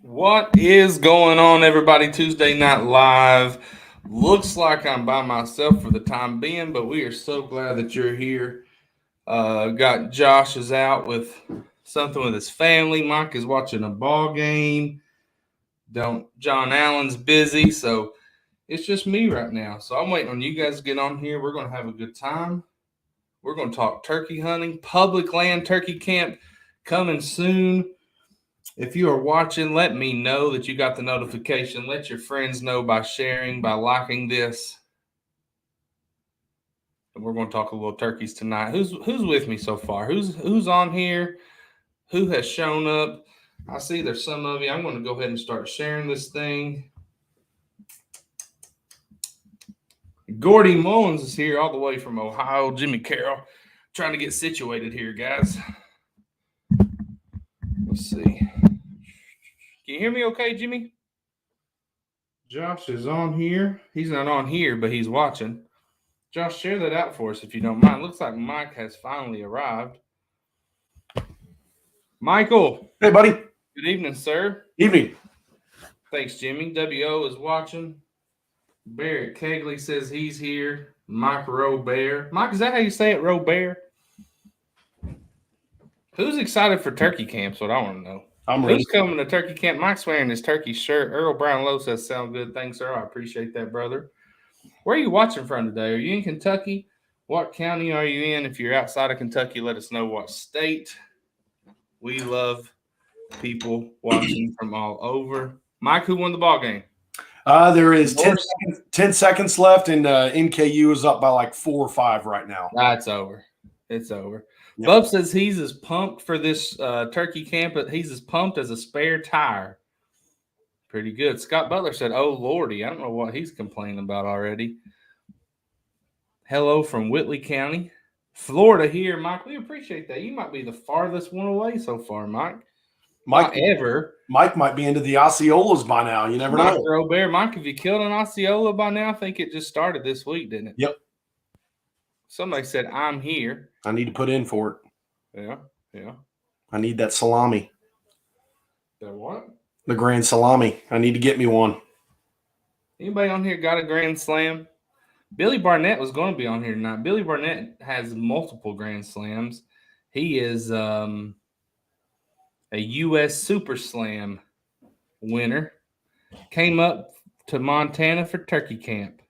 What is going on, everybody? Tuesday Night Live. Looks like I'm by myself for the time being, but we are so glad that you're here. Got Josh is out with something with his family. Mike is watching a ball game. Don't John Allen's busy, so it's just me right now. So I'm waiting on you guys to get on here. We're gonna have a good time. We're gonna talk turkey hunting, public land turkey camp coming soon. If you are watching, let me know that you got the notification. Let your friends know by sharing, by liking this. And we're going to talk a little turkeys tonight. Who's with me so far? Who's on here? Who has shown up? I see there's some of you. I'm going to go ahead and start sharing this thing. Gordy Mullins is here all the way from Ohio. Jimmy Carroll trying to get situated here, guys. Let's see. Can you hear me okay, Jimmy? Josh is on here. He's not on here, but he's watching. Josh, share that out for us if you don't mind. Looks like Mike has finally arrived. Michael. Hey, buddy. Good evening, sir. Evening. Thanks, Jimmy. W.O. is watching. Barrett Kegley says he's here. Mike Robert. Mike, is that how you say it, Robert? Who's excited for turkey camps? What I want to know. I'm ready. Who's coming to turkey camp? Mike's wearing his turkey shirt. Earl Brownlow says, sound good. Thanks, sir. I appreciate that, brother. Where are you watching from today? Are you in Kentucky? What county are you in? If you're outside of Kentucky, let us know what state. We love people watching from all over. Mike, who won the ball game? There is 10 seconds left, and NKU is up by like 4 or 5 right now. It's over. It's over. Yep. Bub says he's as pumped for this turkey camp, but he's as pumped as a spare tire. Pretty good. Scott Butler said, oh, Lordy. I don't know what he's complaining about already. Hello from Whitley County, Florida here, Mike. We appreciate that. You might be the farthest one away so far, Mike. Mike might be into the Osceolas by now. You never know. Robert, Mike, have you killed an Osceola by now? I think it just started this week, didn't it? Yep. Somebody said, I'm here. I need to put in for it. Yeah. I need that salami. That what? The Grand Salami. I need to get me one. Anybody on here got a Grand Slam? Billy Barnett was going to be on here tonight. Billy Barnett has multiple Grand Slams. He is a U.S. Super Slam winner. Came up to Montana for turkey camp.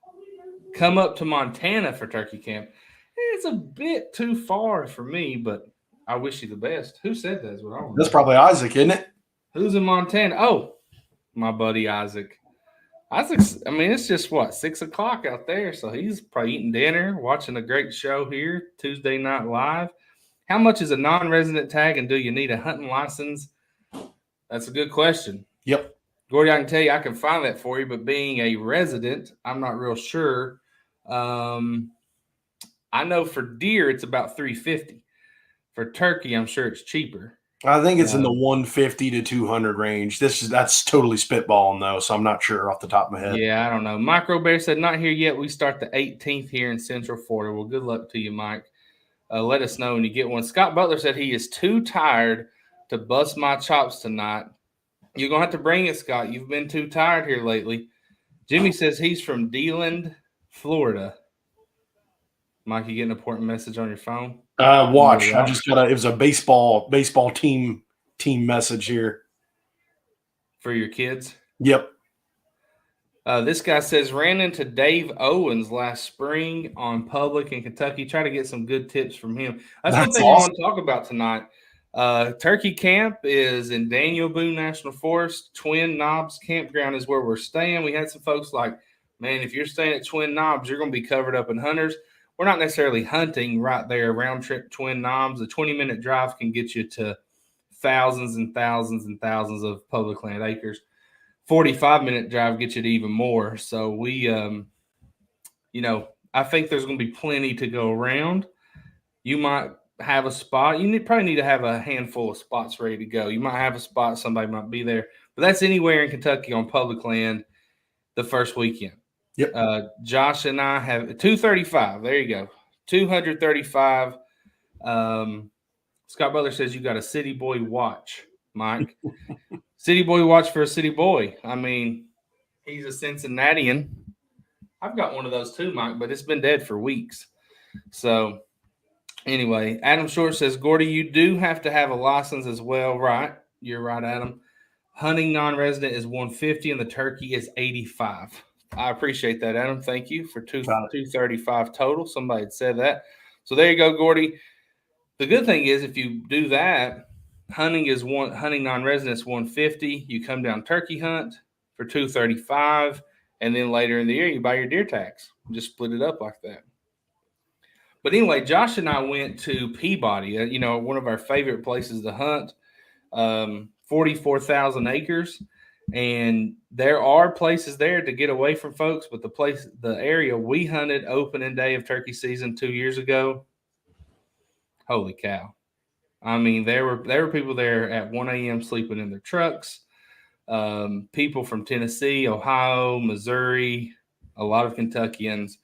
It's a bit too far for me, but I wish you the best. Who said that? Is what I want. That's probably Isaac, isn't it? Who's in Montana? Oh, my buddy Isaac. Isaac's, I mean, it's just, 6 o'clock out there, so he's probably eating dinner, watching a great show here, Tuesday Night Live. How much is a non-resident tag, and do you need a hunting license? That's a good question. Yep. Gordy, I can tell you I can find that for you, but being a resident, I'm not real sure. I know for deer, it's about $350. For turkey, I'm sure it's cheaper. I think it's in the 150 to 200 range. That's totally spitballing, though, so I'm not sure off the top of my head. Yeah, I don't know. Mike Robert said, not here yet. We start the 18th here in Central Florida. Well, good luck to you, Mike. Let us know when you get one. Scott Butler said he is too tired to bust my chops tonight. You're going to have to bring it, Scott. You've been too tired here lately. Jimmy says he's from DeLand, Florida. Mike, you get an important message on your phone? Watch. I just got it was a baseball team message here. For your kids? Yep. This guy says, ran into Dave Owens last spring on Public in Kentucky. Try to get some good tips from him. That's one thing awesome. I want to talk about tonight. Turkey Camp is in Daniel Boone National Forest. Twin Knobs Campground is where we're staying. We had some folks like, man, if you're staying at Twin Knobs, you're going to be covered up in hunters. We're not necessarily hunting right there, round trip Twin Knobs. A 20-minute drive can get you to thousands and thousands and thousands of public land acres. 45-minute drive gets you to even more. So we, I think there's going to be plenty to go around. You might have a spot. You probably need to have a handful of spots ready to go. You might have a spot. Somebody might be there. But that's anywhere in Kentucky on public land the first weekend. Yep. Josh and I have 235. There you go. 235. Scott Butler says you got a City Boy watch. Mike. City boy watch for a city boy. I mean, he's a Cincinnatian. I've got one of those too, Mike, but it's been dead for weeks. So anyway, Adam Short says, Gordy, you do have to have a license as well, right? You're right, Adam. Hunting non-resident is 150 and the turkey is 85. I appreciate that, Adam. Thank you for 235 total. Somebody had said that. So there you go, Gordy. The good thing is if you do that, hunting non-resident is 150. You come down turkey hunt for 235, and then later in the year you buy your deer tags. Just split it up like that. But anyway, Josh and I went to Peabody, one of our favorite places to hunt. 44,000 acres, and there are places there to get away from folks, but the area we hunted opening day of turkey season 2 years ago, holy cow. I mean, there were people there at 1 a.m. sleeping in their trucks, people from Tennessee, Ohio, Missouri, a lot of Kentuckians.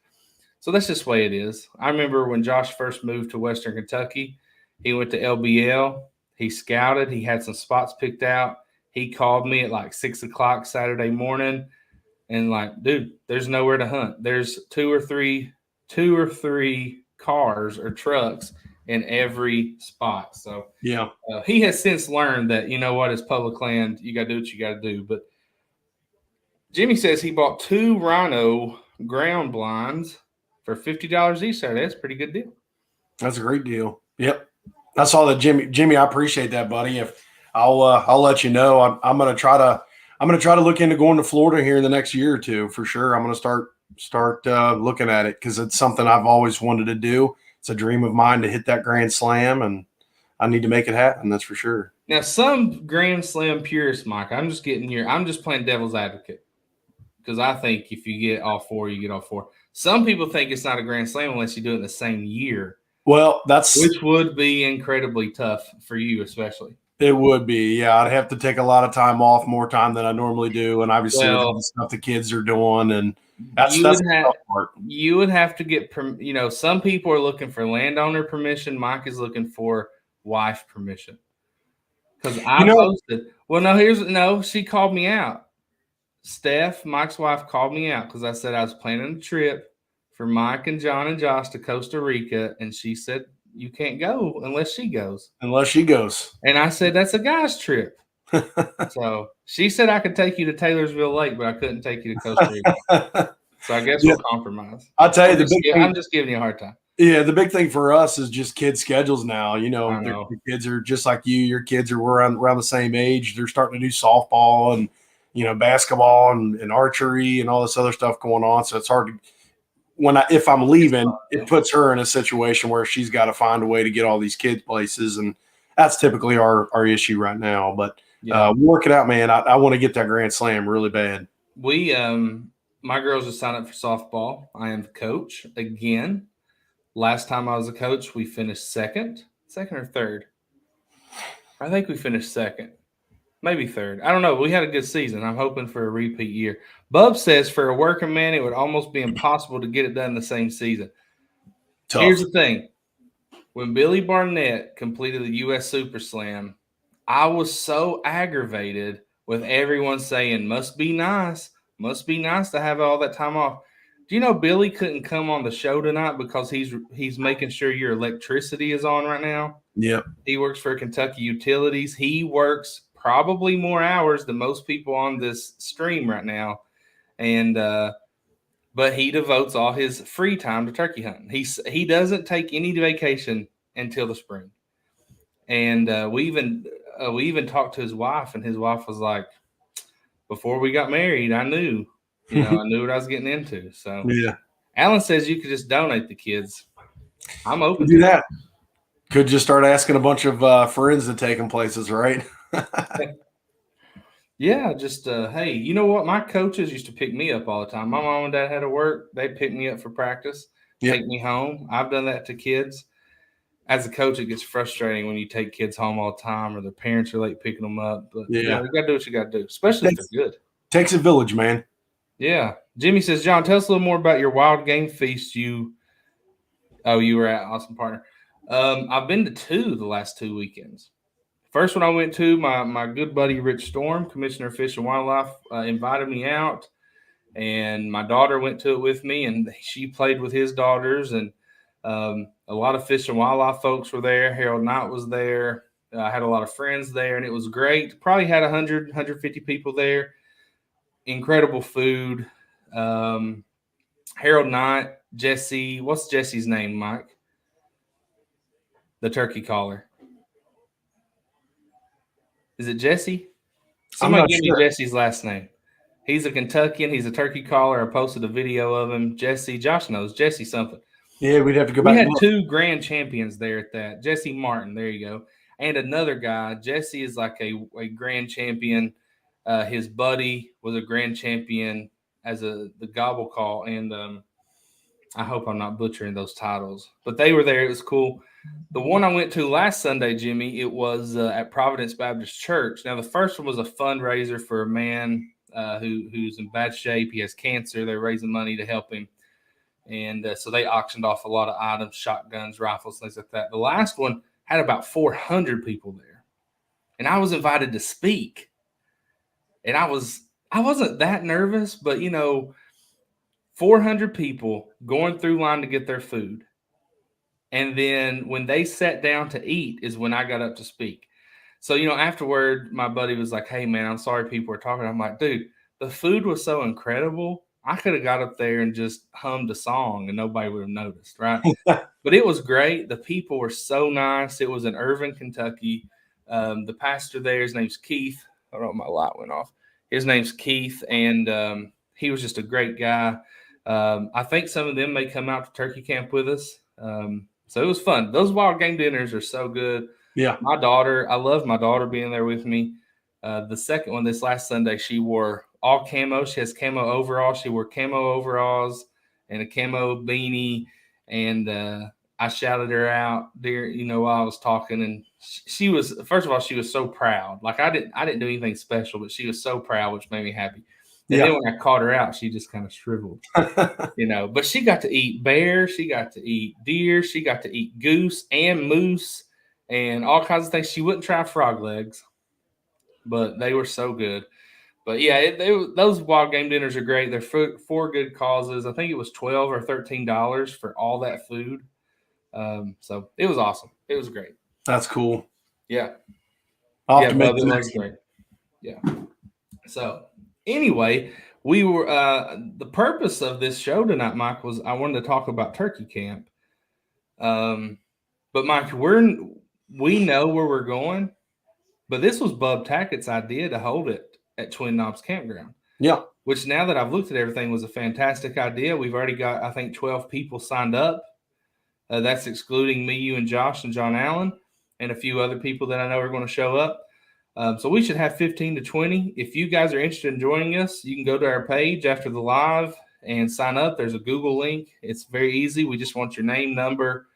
So that's just the way it is. I remember when Josh first moved to Western Kentucky, he went to LBL. He scouted. He had some spots picked out. He called me at like 6 o'clock Saturday morning and like, dude, there's nowhere to hunt. There's two or three cars or trucks in every spot. So yeah, he has since learned that, you know what, it's public land. You got to do what you got to do. But Jimmy says he bought 2 Rhino ground blinds for $50 each Saturday. That's a pretty good deal. That's a great deal. Yep. I saw that, Jimmy. I appreciate that, buddy. If I'll let you know. I'm gonna try to look into going to Florida here in the next year or two for sure. I'm gonna start looking at it because it's something I've always wanted to do. It's a dream of mine to hit that Grand Slam, and I need to make it happen. That's for sure. Now, some Grand Slam purists, Mike, I'm just playing devil's advocate because I think if you get all 4, you get all 4. Some people think it's not a Grand Slam unless you do it in the same year. Well, which would be incredibly tough for you, especially. It would be, yeah. I'd have to take a lot of time off, more time than I normally do, and obviously the stuff the kids are doing, and that's the tough part. You would have to get, some people are looking for landowner permission. Mike is looking for wife permission because I posted. She called me out. Steph, Mike's wife, called me out because I said I was planning a trip for Mike and John and Josh to Costa Rica, and she said, you can't go unless she goes. And I said, that's a guy's trip. So she said I could take you to Taylorsville Lake, but I couldn't take you to Costa Rica. So I guess we'll compromise. I'll tell you, I'm just giving you a hard time. Yeah, the big thing for us is just kids' schedules now. The kids are just like you. Your kids are around the same age. They're starting to do softball and, basketball and archery and all this other stuff going on. So it's hard to – if I'm leaving, it puts her in a situation where she's got to find a way to get all these kids places, and that's typically our issue right now. But we'll work it out, man. I want to get that Grand Slam really bad. We my girls have signed up for softball. I am the coach again. Last time I was a coach, we finished second or third. I think we finished second. Maybe third. I don't know. We had a good season. I'm hoping for a repeat year. Bub says for a working man, it would almost be impossible to get it done the same season. Tough. Here's the thing. When Billy Barnett completed the U.S. Super Slam, I was so aggravated with everyone saying, must be nice to have all that time off. Do you know Billy couldn't come on the show tonight because he's making sure your electricity is on right now? Yep. He works for Kentucky Utilities. He works probably more hours than most people on this stream right now. And but he devotes all his free time to turkey hunting. He doesn't take any vacation until the spring. And we even talked to his wife, and his wife was like, before we got married, I knew what I was getting into. So yeah. Alan says you could just donate the kids. I'm open to do that. Could just start asking a bunch of friends to take them places, right? Yeah, just hey, you know what? My coaches used to pick me up all the time. My mom and dad had to work. They'd pick me up for practice, take me home. I've done that to kids. As a coach, it gets frustrating when you take kids home all the time or their parents are late picking them up. But you got to do what you got to do, especially if they're good. Takes a village, man. Yeah. Jimmy says, John, tell us a little more about your wild game feast you were at. Awesome partner. I've been to 2 the last 2 weekends. First one I went to, my good buddy Rich Storm, Commissioner of Fish and Wildlife, invited me out, and my daughter went to it with me, and she played with his daughters, and a lot of Fish and Wildlife folks were there. Harold Knight was there. I had a lot of friends there, and it was great. Probably had 100, 150 people there. Incredible food. Harold Knight, Jesse. What's Jesse's name, Mike? The turkey caller. Is it Jesse? Somebody give me Jesse's last name. He's a Kentuckian. He's a turkey caller. I posted a video of him. Jesse. Josh knows. Jesse something. Yeah, we'd have to go back. We had 2 grand champions there at that. Jesse Martin. There you go. And another guy. Jesse is like a grand champion. His buddy was a grand champion as the gobble call. And I hope I'm not butchering those titles. But they were there. It was cool. The one I went to last Sunday, Jimmy, it was at Providence Baptist Church. Now, the first one was a fundraiser for a man who's in bad shape. He has cancer. They're raising money to help him. And so they auctioned off a lot of items, shotguns, rifles, things like that. The last one had about 400 people there. And I was invited to speak. And I wasn't that nervous, but, 400 people going through line to get their food. And then when they sat down to eat is when I got up to speak. So, afterward, my buddy was like, hey, man, I'm sorry people were talking. I'm like, dude, the food was so incredible. I could have got up there and just hummed a song and nobody would have noticed, right? But it was great. The people were so nice. It was in Irvine, Kentucky. The pastor there, his name's Keith. I don't know, my light went off. His name's Keith, and he was just a great guy. I think some of them may come out to turkey camp with us. So it was fun. Those wild game dinners are so good. Yeah. My daughter, I love my daughter being there with me. The second one, this last Sunday, she wore all camo. She has camo overalls. She wore camo overalls and a camo beanie. And I shouted her out there, while I was talking. And she was, first of all, she was so proud. Like I didn't do anything special, but she was so proud, which made me happy. And then when I caught her out, she just kind of shriveled, But she got to eat bear, she got to eat deer, she got to eat goose and moose and all kinds of things. She wouldn't try frog legs, but they were so good. But yeah, those wild game dinners are great. They're for good causes. I think it was $12 or $13 for all that food. So it was awesome. It was great. That's cool. Yeah. It was great. Yeah. So. Anyway, we were the purpose of this show tonight, Mike, was I wanted to talk about turkey camp. But Mike, we know where we're going, but this was Bub Tackett's idea to hold it at Twin Knobs Campground. Yeah. Which now that I've looked at everything was a fantastic idea. We've already got, I think, 12 people signed up. That's excluding me, you, and Josh and John Allen, and a few other people that I know are going to show up. So we should have 15 to 20. If you guys are interested in joining us, you can go to our page after the live and sign up. There's a Google link. It's very easy. We just want your name, number.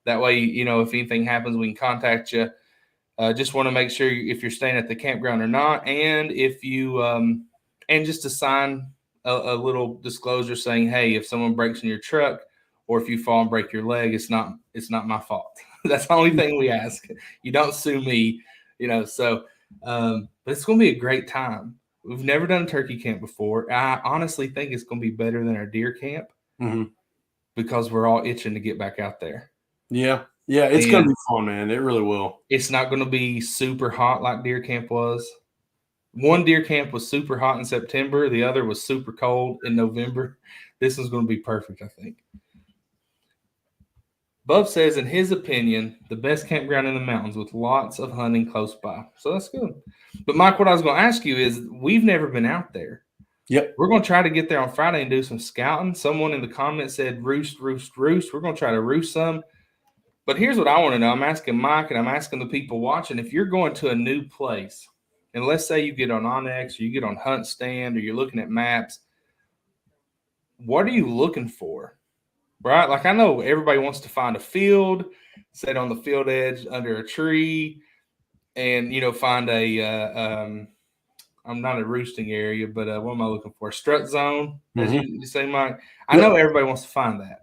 That way, if anything happens, we can contact you. Just want to make sure if you're staying at the campground or not. And if you, and just to sign a little disclosure saying, hey, if someone breaks in your truck or if you fall and break your leg, it's not my fault. That's the only thing we ask. You don't sue me, so. But it's going to be a great time. We've never done turkey camp before. I honestly think it's going to be better than our deer camp because we're all itching to get back out there. Yeah. Yeah. It's going to be fun, man. It really will. It's not going to be super hot like deer camp was. One deer camp was super hot in September. The other was super cold in November. This is going to be perfect, I think. Bub says, in his opinion, the best campground in the mountains with lots of hunting close by. So that's good. But, Mike, what I was going to ask you is we've never been out there. Yep. We're going to try to get there on Friday and do some scouting. Someone in the comments said roost, roost, roost. We're going to try to roost some. But here's what I want to know. I'm asking Mike and I'm asking the people watching, if you're going to a new place, and let's say you get on Onyx or you get on Hunt Stand or you're looking at maps, what are you looking for? Right? Like I know everybody wants to find a field, sit on the field edge under a tree, and, find I'm not a roosting area, but what am I looking for? A strut zone, as you say, Mike. I know everybody wants to find that.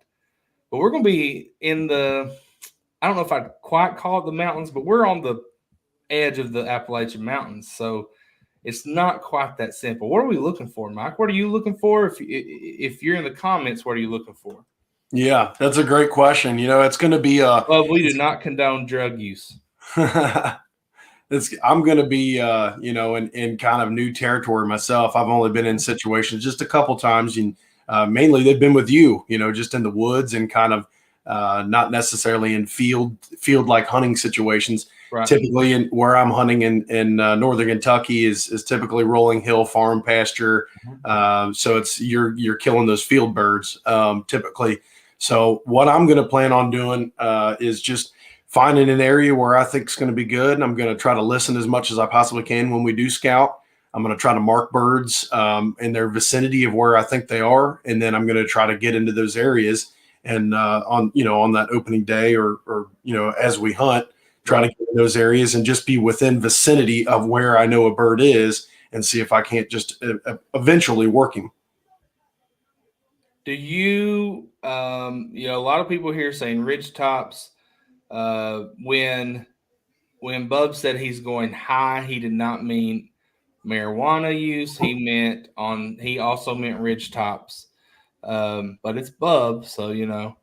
But we're going to be in I don't know if I'd quite call it the mountains, but we're on the edge of the Appalachian Mountains. So it's not quite that simple. What are we looking for, Mike? What are you looking for? If you're in the comments, what are you looking for? Yeah, that's a great question. It's going to be Well, we do not condone drug use. I'm going to be, in kind of new territory myself. I've only been in situations just a couple times, and mainly they've been with you, just in the woods and kind of not necessarily in field like hunting situations. Right. Typically, where I'm hunting in northern Kentucky is typically rolling hill farm pasture. So it's you're killing those field birds typically. So what I'm going to plan on doing is just finding an area where I think is going to be good. And I'm going to try to listen as much as I possibly can when we do scout. I'm going to try to mark birds in their vicinity of where I think they are. And then I'm going to try to get into those areas and on that opening day or as we hunt, try to get in those areas and just be within vicinity of where I know a bird is and see if I can't just eventually work him. Do you, a lot of people here saying ridge tops. When Bub said he's going high, he did not mean marijuana use. He also meant ridge tops. But it's Bub, so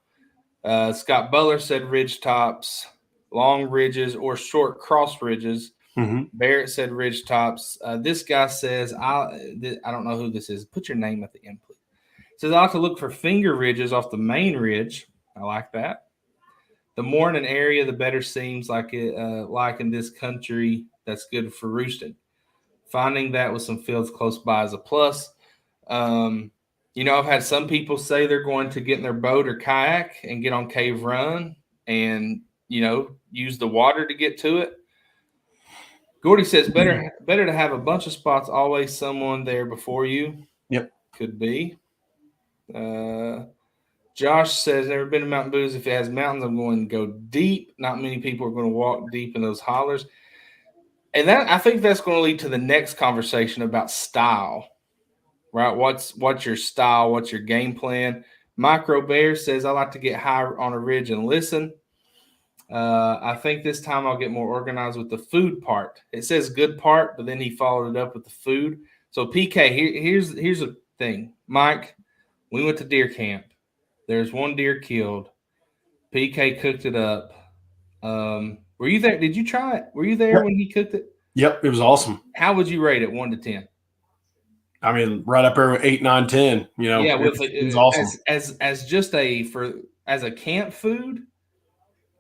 Scott Butler said ridge tops, long ridges or short cross ridges. Mm-hmm. Barrett said ridge tops. This guy says I don't know who this is. Put your name at the end, please. Says I like to look for finger ridges off the main ridge. I like that. The more in an area, the better seems like it. Like in this country, that's good for roosting. Finding that with some fields close by is a plus. I've had some people say they're going to get in their boat or kayak and get on Cave Run and use the water to get to it. Gordy says better to have a bunch of spots, always someone there before you. Yep, could be. Josh says, never been to Mountain Booze. If it has mountains, I'm going to go deep. Not many people are going to walk deep in those hollers. And I think that's going to lead to the next conversation about style, right? What's your style? What's your game plan? Micro Bear says, I like to get high on a ridge and listen. I think this time I'll get more organized with the food part. It says good part, but then he followed it up with the food. So PK, here's the thing. Mike, we went to deer camp. There's one deer killed. PK cooked it up. Were you there? Did you try it? Were you there when he cooked it? Yep, it was awesome. How would you rate it 1 to 10? I mean, right up there with 8, 9, 10. Yeah, it was awesome. As a camp food,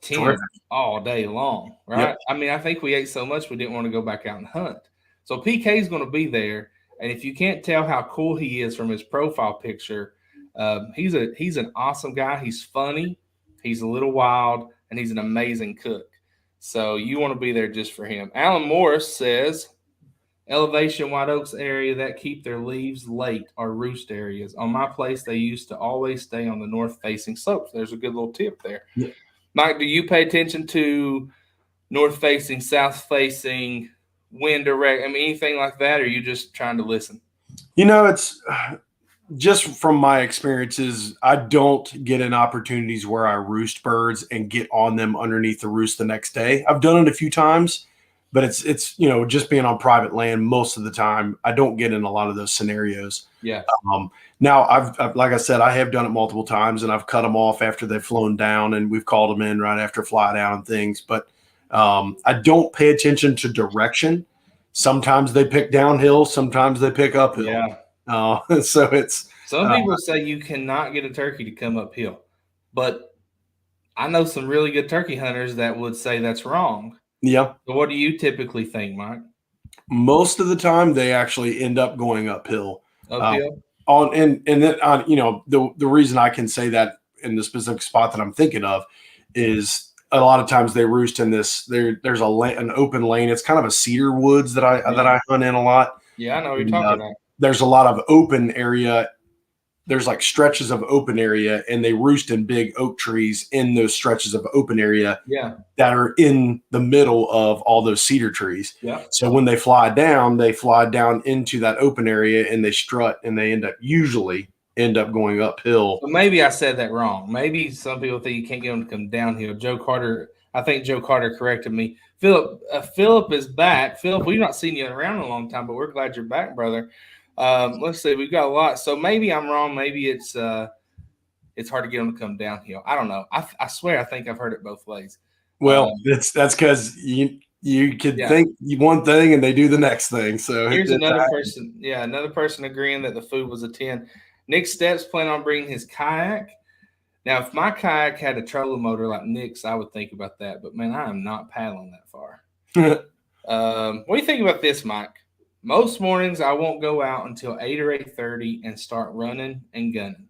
10 Terrific. all day long, right? Yep. I mean, I think we ate so much we didn't want to go back out and hunt. So PK is going to be there, and if you can't tell how cool he is from his profile picture, he's an awesome guy. He's funny, he's a little wild, and he's an amazing cook. So you want to be there just for him. Alan Morris says, elevation White Oaks area that keep their leaves late are roost areas. On my place, they used to always stay on the north-facing slopes. There's a good little tip there. Yeah. Mike, do you pay attention to north-facing, south-facing, wind direct? I mean, anything like that, or are you just trying to listen? It's just from my experiences, I don't get in opportunities where I roost birds and get on them underneath the roost the next day. I've done it a few times, but it's just being on private land most of the time, I don't get in a lot of those scenarios. Yeah. Now I've like I said, I have done it multiple times, and I've cut them off after they've flown down, and we've called them in right after fly down and things. But I don't pay attention to direction. Sometimes they pick downhill, sometimes they pick uphill. Yeah. So it's some people say you cannot get a turkey to come uphill, but I know some really good turkey hunters that would say that's wrong. Yeah. So what do you typically think, Mike? Most of the time, they actually end up going uphill. Uphill. And then the reason I can say that in the specific spot that I'm thinking of is a lot of times they roost in this. There's an open lane. It's kind of a cedar woods that I hunt in a lot. Yeah, I know what you're talking about. There's a lot of open area. There's like stretches of open area, and they roost in big oak trees in those stretches of open area that are in the middle of all those cedar trees. Yeah. So when they fly down into that open area, and they strut, and they usually end up going uphill. So maybe I said that wrong. Maybe some people think you can't get them to come downhill. I think Joe Carter corrected me. Philip is back. Philip, we've not seen you around in a long time, but we're glad you're back, brother. Let's see, we've got a lot. So maybe I'm wrong. Maybe it's hard to get them to come downhill. I don't know. I swear I think I've heard it both ways. Well, that's because you could think one thing and they do the next thing. So here's another person. Yeah, another person agreeing that the food was a 10. Nick Steps plan on bringing his kayak. Now, if my kayak had a trolling motor like Nick's, I would think about that. But man, I am not paddling that far. What do you think about this, Mike? Most mornings I won't go out until 8 or 8:30 and start running and gunning.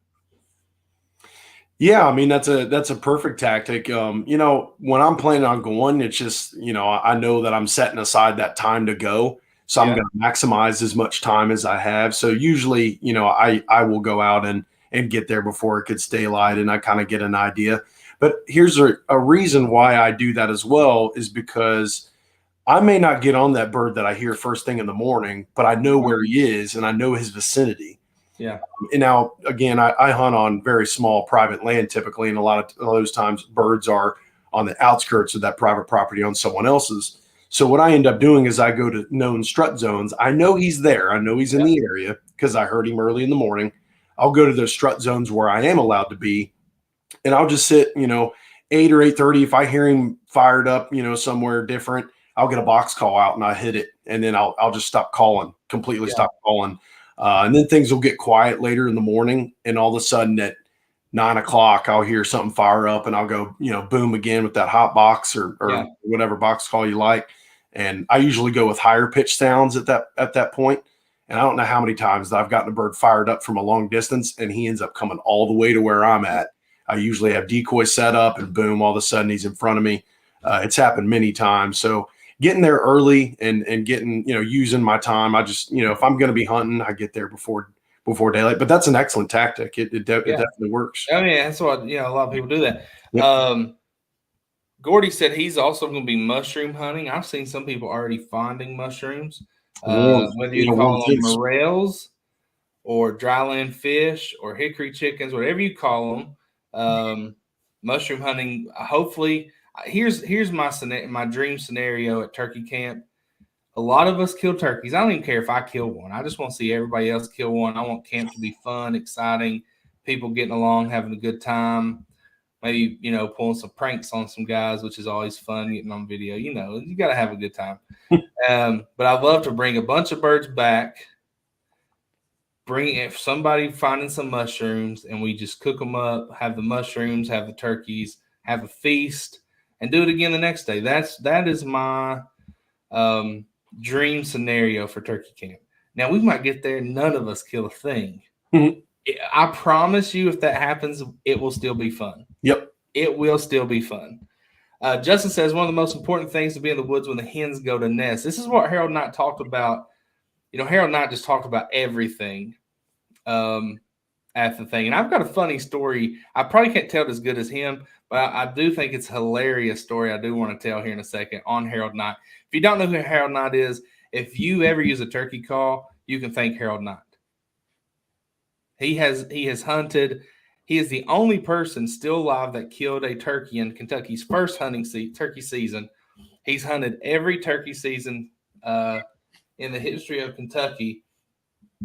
Yeah, I mean that's a perfect tactic. When I'm planning on going, it's just I know that I'm setting aside that time to go, so I'm going to maximize as much time as I have. So usually, I will go out and get there before it gets daylight, and I kind of get an idea. But here's a reason why I do that as well is because I may not get on that bird that I hear first thing in the morning, but I know where he is and I know his vicinity. Yeah. And now, again, I hunt on very small private land typically, and a lot of those times birds are on the outskirts of that private property on someone else's. So what I end up doing is I go to known strut zones. I know he's there. I know he's in the area because I heard him early in the morning. I'll go to those strut zones where I am allowed to be, and I'll just sit, 8 or 8:30. If I hear him fired up, somewhere different, I'll get a box call out and I hit it, and then I'll just stop calling, completely stop calling. And then things will get quiet later in the morning, and all of a sudden at 9 o'clock, I'll hear something fire up, and I'll go, boom again with that hot box or whatever box call you like. And I usually go with higher pitch sounds at that point. And I don't know how many times that I've gotten a bird fired up from a long distance, and he ends up coming all the way to where I'm at. I usually have decoy set up, and boom, all of a sudden he's in front of me. It's happened many times. So getting there early and getting, using my time. I just, if I'm going to be hunting, I get there before daylight. But that's an excellent tactic. It definitely works. Oh yeah, that's what a lot of people do that. Yep. Gordy said he's also going to be mushroom hunting. I've seen some people already finding mushrooms. Whether you call them morels or dryland fish or hickory chickens, whatever you call them, mushroom hunting. Hopefully, here's my dream scenario at turkey camp. A lot of us kill turkeys. I don't even care if I kill one. I just want to see everybody else kill one. I want camp to be fun, exciting, people getting along, having a good time. Maybe, pulling some pranks on some guys, which is always fun, getting on video. You got to have a good time. But I'd love to bring a bunch of birds back, if somebody finding some mushrooms, and we just cook them up, have the mushrooms, have the turkeys, have a feast, and do it again the next day. That is my dream scenario for turkey camp. Now, we might get there, none of us kill a thing. I promise you, if that happens, it will still be fun. Yep. It will still be fun. Justin says one of the most important things to be in the woods when the hens go to nest. This is what Harold Knight talked about. Harold Knight just talked about everything at the thing. And I've got a funny story. I probably can't tell it as good as him, but I do think it's a hilarious story I do want to tell here in a second on Harold Knight. If you don't know who Harold Knight is, if you ever use a turkey call, you can thank Harold Knight. He has hunted. He is the only person still alive that killed a turkey in Kentucky's first turkey season. He's hunted every turkey season in the history of Kentucky,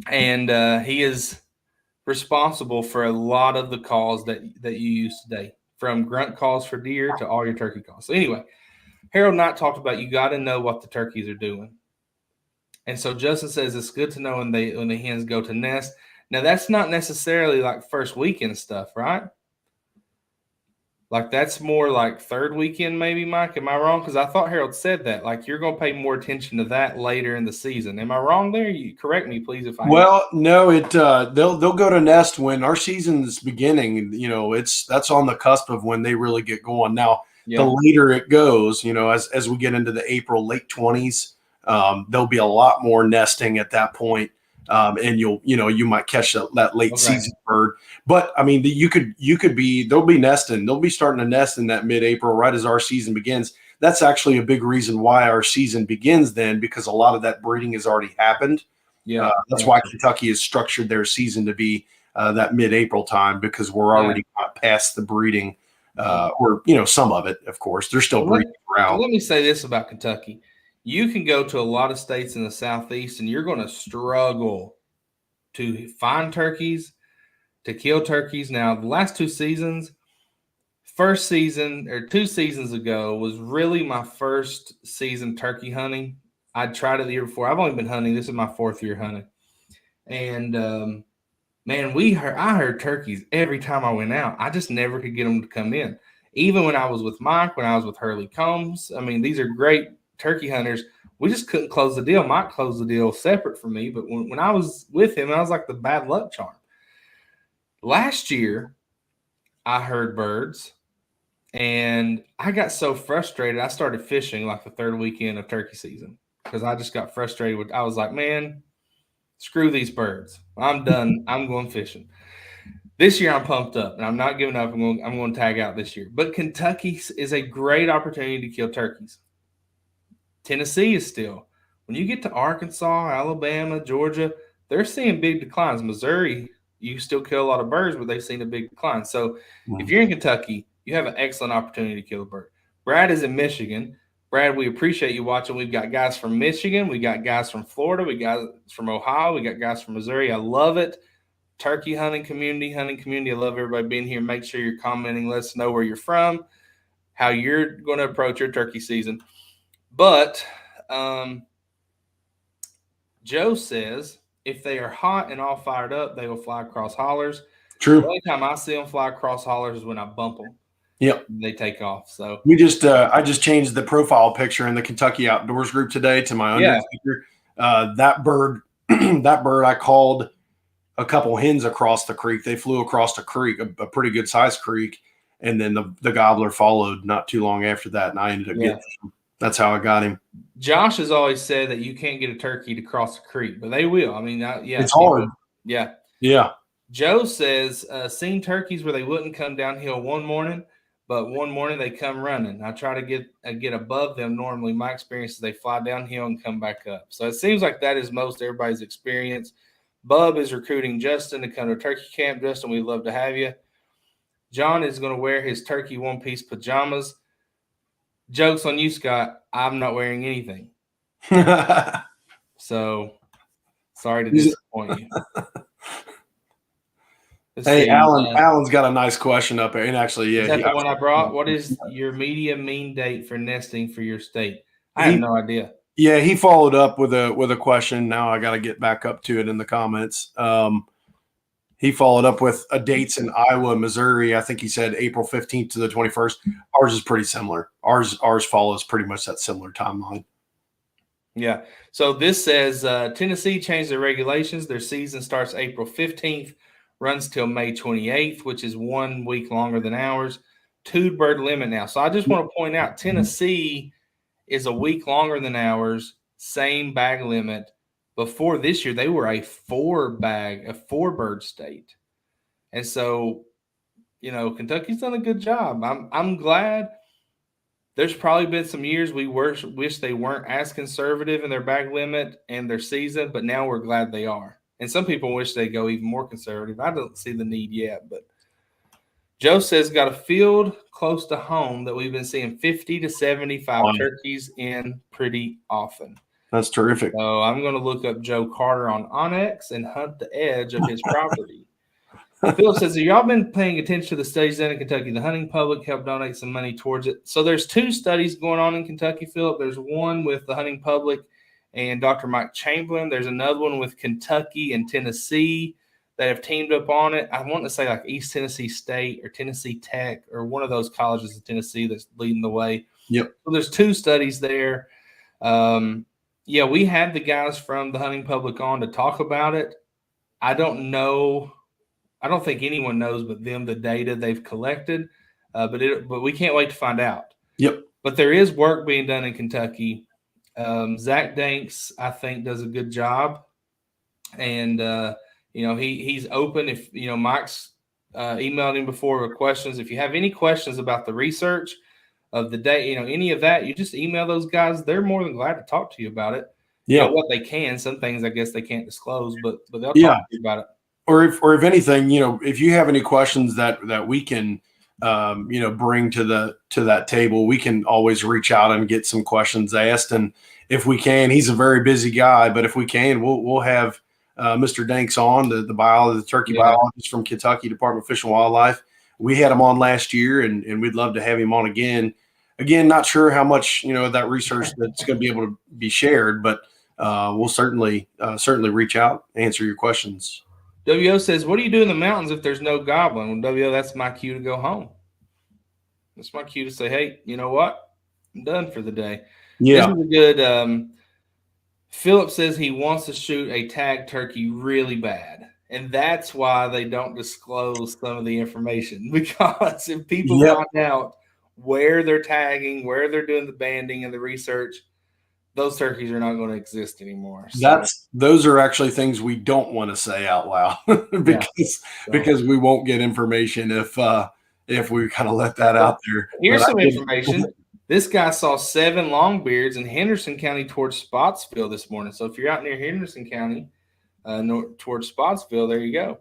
and he is responsible for a lot of the calls that you use today, from grunt calls for deer to all your turkey calls. So anyway, Harold Knight talked about you got to know what the turkeys are doing. And so Justin says it's good to know when the hens go to nest. Now, that's not necessarily like first weekend stuff, right? Like that's more like third weekend maybe, Mike? Am I wrong? Because I thought Harold said that. Like you're going to pay more attention to that later in the season. Am I wrong there? You correct me, please, if I am. Well, no, they'll go to nest when our season's beginning. That's on the cusp of when they really get going. Now, the later it goes, as we get into the April, late 20s, there'll be a lot more nesting at that point. And you might catch that late season bird, but I mean, they'll be nesting. They'll be starting to nest in that mid-April, right as our season begins. That's actually a big reason why our season begins then, because a lot of that breeding has already happened. Yeah, that's why Kentucky has structured their season to be that mid-April time, because we're already past the breeding or some of it. Of course, they're still breeding around. Let me say this about Kentucky: you can go to a lot of states in the Southeast, and you're going to struggle to find turkeys, to kill turkeys. Now, the last 2 seasons. First season or 2 seasons ago was really my first season turkey hunting. I tried it the year before. I've only been hunting. This is my 4th year hunting. And man, I heard turkeys every time I went out. I just never could get them to come in. Even when I was with Mike, when I was with Hurley Combs. I mean, these are great turkey hunters. We just couldn't close the deal. Mike closed the deal separate from me. But when I was with him, I was like the bad luck charm. Last year, I heard birds. And I got so frustrated, I started fishing like the 3rd weekend of turkey season because I just got frustrated. I was like, man, screw these birds. I'm done. I'm going fishing. This year I'm pumped up, and I'm not giving up. I'm going to tag out this year. But Kentucky is a great opportunity to kill turkeys. Tennessee is still. When you get to Arkansas, Alabama, Georgia, they're seeing big declines. Missouri, you still kill a lot of birds, but they've seen a big decline. So if you're in Kentucky, you have an excellent opportunity to kill a bird. Brad is in Michigan. Brad, we appreciate you watching. We've got guys from Michigan. We got guys from Florida. We got guys from Ohio. We got guys from Missouri. I love it. Turkey hunting community. I love everybody being here. Make sure you're commenting. Let us know where you're from, how you're going to approach your turkey season. But Joe says if they are hot and all fired up, they will fly across hollers. True. The only time I see them fly across hollers is when I bump them. Yep. They take off. So I just changed the profile picture in the Kentucky Outdoors group today to my own picture. That bird I called a couple hens across the creek. They flew across the creek, a pretty good sized creek, and then the gobbler followed not too long after that, and I ended up getting him. That's how I got him. Josh has always said that you can't get a turkey to cross the creek, but they will. I mean, it's hard. Yeah. Joe says seen turkeys where they wouldn't come downhill one morning, but one morning they come running. I try to get above them. Normally, my experience is they fly downhill and come back up. So it seems like that is most everybody's experience. Bub is recruiting Justin to come to turkey camp. Justin, we'd love to have you. John is going to wear his turkey one-piece pajamas. Joke's on you, Scott. I'm not wearing anything. So sorry to disappoint you. Hey, Alan's got a nice question up there. And actually, is that the one I brought? What is your median mean date for nesting for your state? I have no idea. Yeah, he followed up with a question. Now I got to get back up to it in the comments. He followed up with dates in Iowa, Missouri. I think he said April 15th to the 21st. Ours is pretty similar. Ours follows pretty much that similar timeline. Yeah. So this says Tennessee changed their regulations. Their season starts April 15th. Runs till May 28th, which is 1 week longer than ours. 2 bird limit now. So I just want to point out Tennessee is a week longer than ours, same bag limit. Before this year, they were a 4-bird state. And so, Kentucky's done a good job. I'm glad. There's probably been some years we wish they weren't as conservative in their bag limit and their season, but now we're glad they are. And some people wish they go even more conservative. I don't see the need yet. But Joe says, got a field close to home that we've been seeing 50 to 75 turkeys in pretty often. That's terrific. So I'm going to look up Joe Carter on Onyx and hunt the edge of his property. Philip says, have y'all been paying attention to the studies done in Kentucky? The hunting public helped donate some money towards it. So there's 2 studies going on in Kentucky, Philip. There's one with the hunting public and Dr. Mike Chamberlain. There's another one with Kentucky and Tennessee that have teamed up on it. I want to say like East Tennessee State or Tennessee Tech or one of those colleges in Tennessee that's leading the way. Yep. So there's 2 studies there. We had the guys from the hunting public on to talk about it. I don't know. I don't think anyone knows but them the data they've collected, but we can't wait to find out. Yep. But there is work being done in Kentucky. Zach Danks, I think, does a good job. And, he's open. If, Mike's emailed him before with questions. If you have any questions about the research of the day, any of that, you just email those guys. They're more than glad to talk to you about it. Yeah. What they can. Some things I guess they can't disclose, but they'll talk to you about it. Or if anything, if you have any questions that we can bring to that table. We can always reach out and get some questions asked. And if we can, he's a very busy guy, but if we can, we'll have Mr. Danks on, the turkey biologist from Kentucky Department of Fish and Wildlife. We had him on last year, and we'd love to have him on again. Again, not sure how much that research that's going to be able to be shared, but we'll certainly reach out, answer your questions. WO says, "What do you do in the mountains if there's no goblin?" Well, WO, that's my cue to go home. That's my cue to say, "Hey, you know what? I'm done for the day." Yeah, this is a good. Philip says he wants to shoot a tag turkey really bad, and that's why they don't disclose some of the information, because if people find out where they're tagging, where they're doing the banding and the research, those turkeys are not going to exist anymore. So. Those are actually things we don't want to say out loud because we won't get information if we kind of let that out there. Here's some information. This guy saw 7 longbeards in Henderson County towards Spotsville this morning. So if you're out near Henderson County, towards Spotsville, there you go.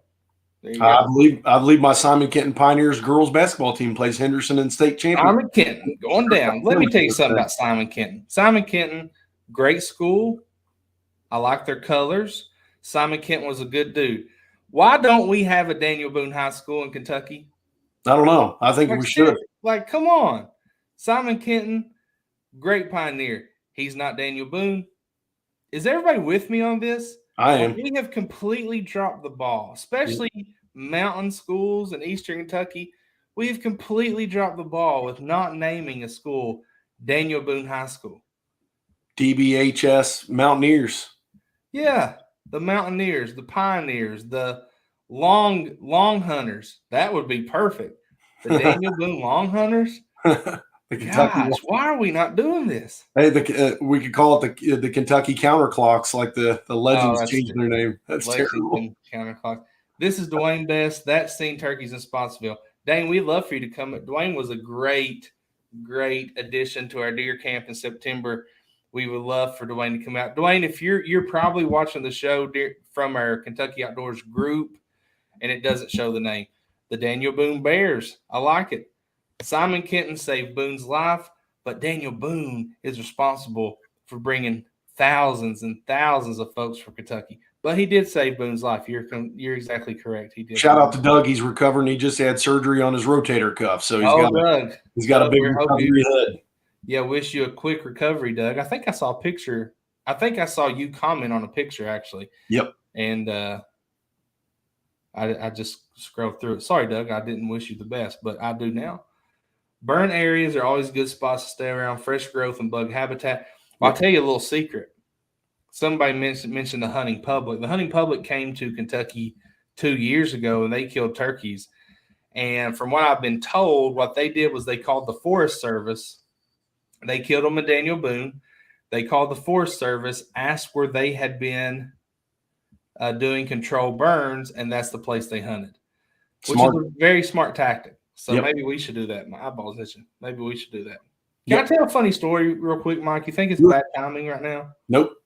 I believe my Simon Kenton Pioneers girls basketball team plays Henderson in state championship. Simon Kenton going down. Let me tell you something about Simon Kenton. Simon Kenton, great school. I like their colors. Simon Kenton was a good dude. Why don't we have a Daniel Boone High School in Kentucky? I don't know. I think we should. Like, come on. Simon Kenton, great pioneer. He's not Daniel Boone. Is everybody with me on this? I am. We have completely dropped the ball, especially mountain schools in Eastern Kentucky. We have completely dropped the ball with not naming a school Daniel Boone High School. DBHS Mountaineers. Yeah, the Mountaineers, the Pioneers, the Long Hunters. That would be perfect. The Daniel Boone Long Hunters. Gosh, why are we not doing this? Hey, we could call it the Kentucky Counterclocks, like the Legends changed their name. That's terrible. Counterclock. This is Dwayne Best. That's Seen Turkeys in Spotsville. Dane, we'd love for you to come. Dwayne was a great addition to our deer camp in September. We would love for Dwayne to come out. Dwayne, if you're probably watching the show from our Kentucky Outdoors group, and it doesn't show the name, the Daniel Boone Bears. I like it. Simon Kenton saved Boone's life, but Daniel Boone is responsible for bringing thousands and thousands of folks from Kentucky. But he did save Boone's life. You're exactly correct. He did. Shout out to Doug. He's recovering. He just had surgery on his rotator cuff, so he's got a big recovery head. Yeah, wish you a quick recovery, Doug. I think I saw a picture. I think I saw you comment on a picture, actually. Yep. And I just scrolled through it. Sorry, Doug. I didn't wish you the best, but I do now. Burn areas are always good spots to stay around, fresh growth and bug habitat. Well, I'll tell you a little secret. Somebody mentioned the hunting public. The hunting public came to Kentucky 2 years ago, and they killed turkeys. And from what I've been told, what they did was they called the Forest Service. They killed them in Daniel Boone. They called the Forest Service, asked where they had been doing controlled burns, and that's the place they hunted, which is a very smart tactic. So maybe we should do that. My eyeball's itching. Maybe we should do that. Can I tell a funny story real quick, Mike? You think it's bad timing right now? Nope.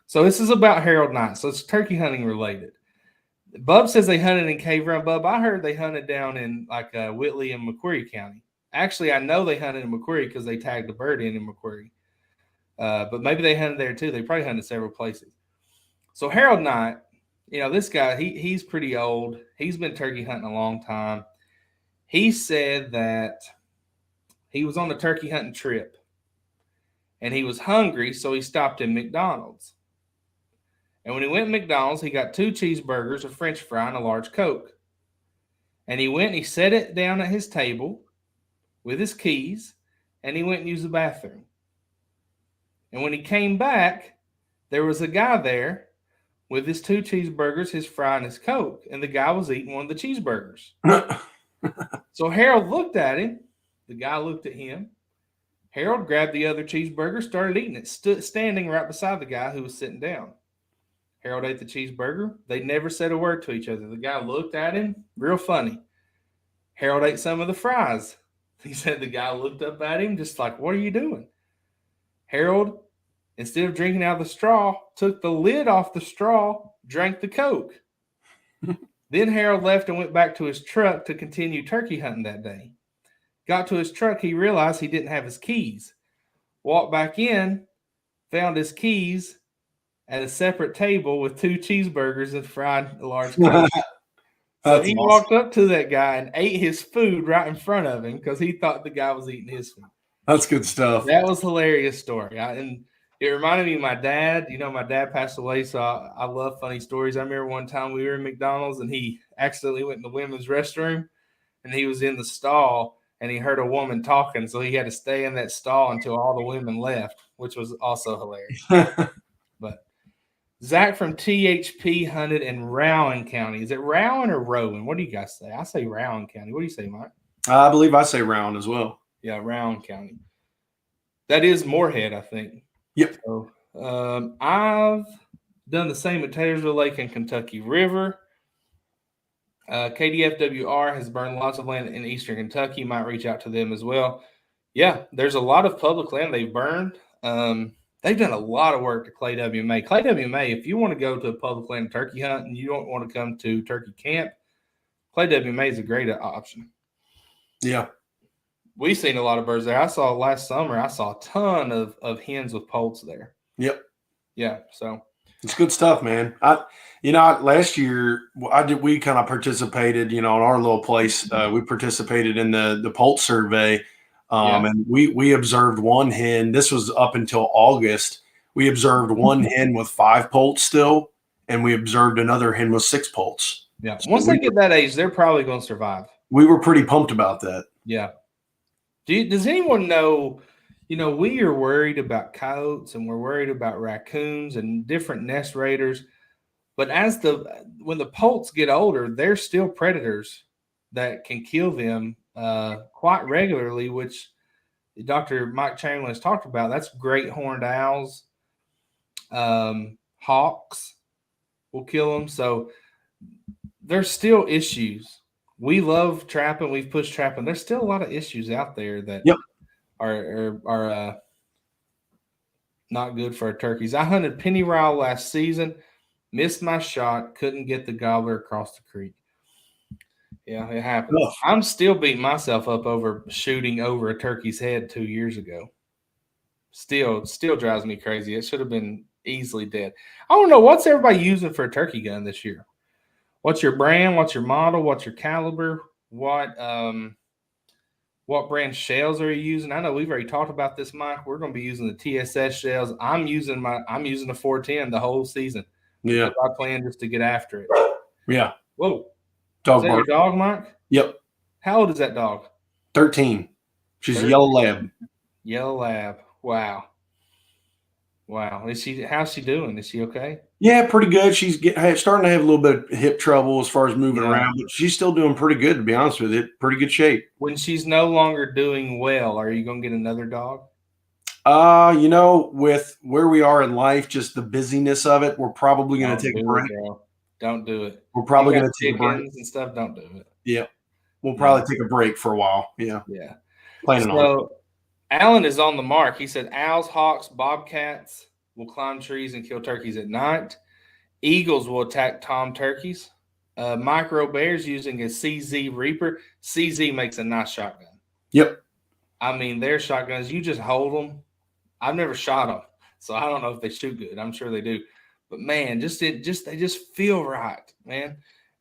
So this is about Harold Knight. So it's turkey hunting related. Bub says they hunted in Cave Run. Bub, I heard they hunted down in like Whitley and McQuarrie County. Actually, I know they hunted in McQuarrie because they tagged a bird in McQuarrie. But maybe they hunted there too. They probably hunted several places. So Harold Knight, this guy, he's pretty old. He's been turkey hunting a long time. He said that he was on a turkey hunting trip and he was hungry, so he stopped in McDonald's. And when he went to McDonald's, he got 2 cheeseburgers, a French fry, and a large Coke. And he went and he set it down at his table with his keys, and he went and used the bathroom. And when he came back, there was a guy there with his 2 cheeseburgers, his fry, and his Coke, and the guy was eating one of the cheeseburgers. So Harold looked at him. The guy looked at him. Harold grabbed the other cheeseburger, started eating it, standing right beside the guy who was sitting down. Harold ate the cheeseburger. They never said a word to each other. The guy looked at him, real funny. Harold ate some of the fries. He said the guy looked up at him just like, "What are you doing?" Harold, instead of drinking out of the straw, took the lid off the straw, drank the Coke. Then Harold left and went back to his truck to continue turkey hunting that day. Got to his truck, he realized he didn't have his keys. Walked back in, found his keys at a separate table with 2 cheeseburgers and fried large Coke. So he walked up to that guy and ate his food right in front of him because he thought the guy was eating his food. That's good stuff. That was a hilarious story. And it reminded me of my dad. You know, my dad passed away, so I love funny stories. I remember one time we were in McDonald's and he accidentally went in the women's restroom and he was in the stall and he heard a woman talking. So he had to stay in that stall until all the women left, which was also hilarious. But Zach from THP hunted in Rowan County. Is it Rowan or Rowan? What do you guys say? I say Rowan County. What do you say, Mike? I believe I say Rowan as well. Yeah, Rowan County. That is Moorhead, I think. Yep. So, I've done the same at Taylorsville Lake and Kentucky River. KDFWR has burned lots of land in eastern Kentucky. You might reach out to them as well. Yeah, there's a lot of public land they've burned. They've done a lot of work to Clay WMA. Clay WMA, if you want to go to a public land turkey hunt and you don't want to come to turkey camp, Clay WMA is a great option. Yeah. We've seen a lot of birds there. I saw last summer, I saw a ton of hens with poults there. Yep. Yeah, so it's good stuff, man. Last year we kind of participated, in our little place. We participated in the poult survey. And we observed one hen. This was up until August. We observed one hen with 5 poults still, and we observed another hen with 6 poults. Yeah. Once they get that age, they're probably going to survive. We were pretty pumped about that. Yeah. Does anyone know, we are worried about coyotes and we're worried about raccoons and different nest raiders. But when the poults get older, they're still predators that can kill them quite regularly, which Dr. Mike Chamberlain has talked about. That's great horned owls. Hawks will kill them. So there's still issues. We love trapping. We've pushed trapping. There's still a lot of issues out there that are not good for our turkeys. I hunted pennyroyal last season, missed my shot, couldn't get the gobbler across the creek. Yeah, it happens. Ugh. I'm still beating myself up over shooting over a turkey's head 2 years ago. Still drives me crazy. It should have been easily dead. I don't know, what's everybody using for a turkey gun this year? What's your brand? What's your model? What's your caliber? What brand shells are you using? I know we've already talked about this, Mike. We're going to be using the TSS shells. I'm using the 410 the whole season. Yeah, I plan just to get after it. Yeah. Whoa. Dog. Is that your dog, Mike? Yep. How old is that dog? 13. She's 13. A yellow lab. Yellow lab. Wow. How's she doing? Is she okay? Yeah, pretty good. She's starting to have a little bit of hip trouble as far as moving around, but she's still doing pretty good, to be honest with you. Pretty good shape. When she's no longer doing well, are you going to get another dog? With where we are in life, just the busyness of it, we're probably going to take a break. Don't do it. We're probably going to take a break and stuff. Don't do it. Yeah, we'll probably take a break for a while. Yeah. Planning on it. Alan is on the mark. He said owls, hawks, bobcats will climb trees and kill turkeys at night. Eagles will attack tom turkeys. Micro bears using a CZ Reaper. CZ makes a nice shotgun. Yep. I mean, their shotguns, you just hold them. I've never shot them, so I don't know if they shoot good. I'm sure they do. But, man, they just feel right, man.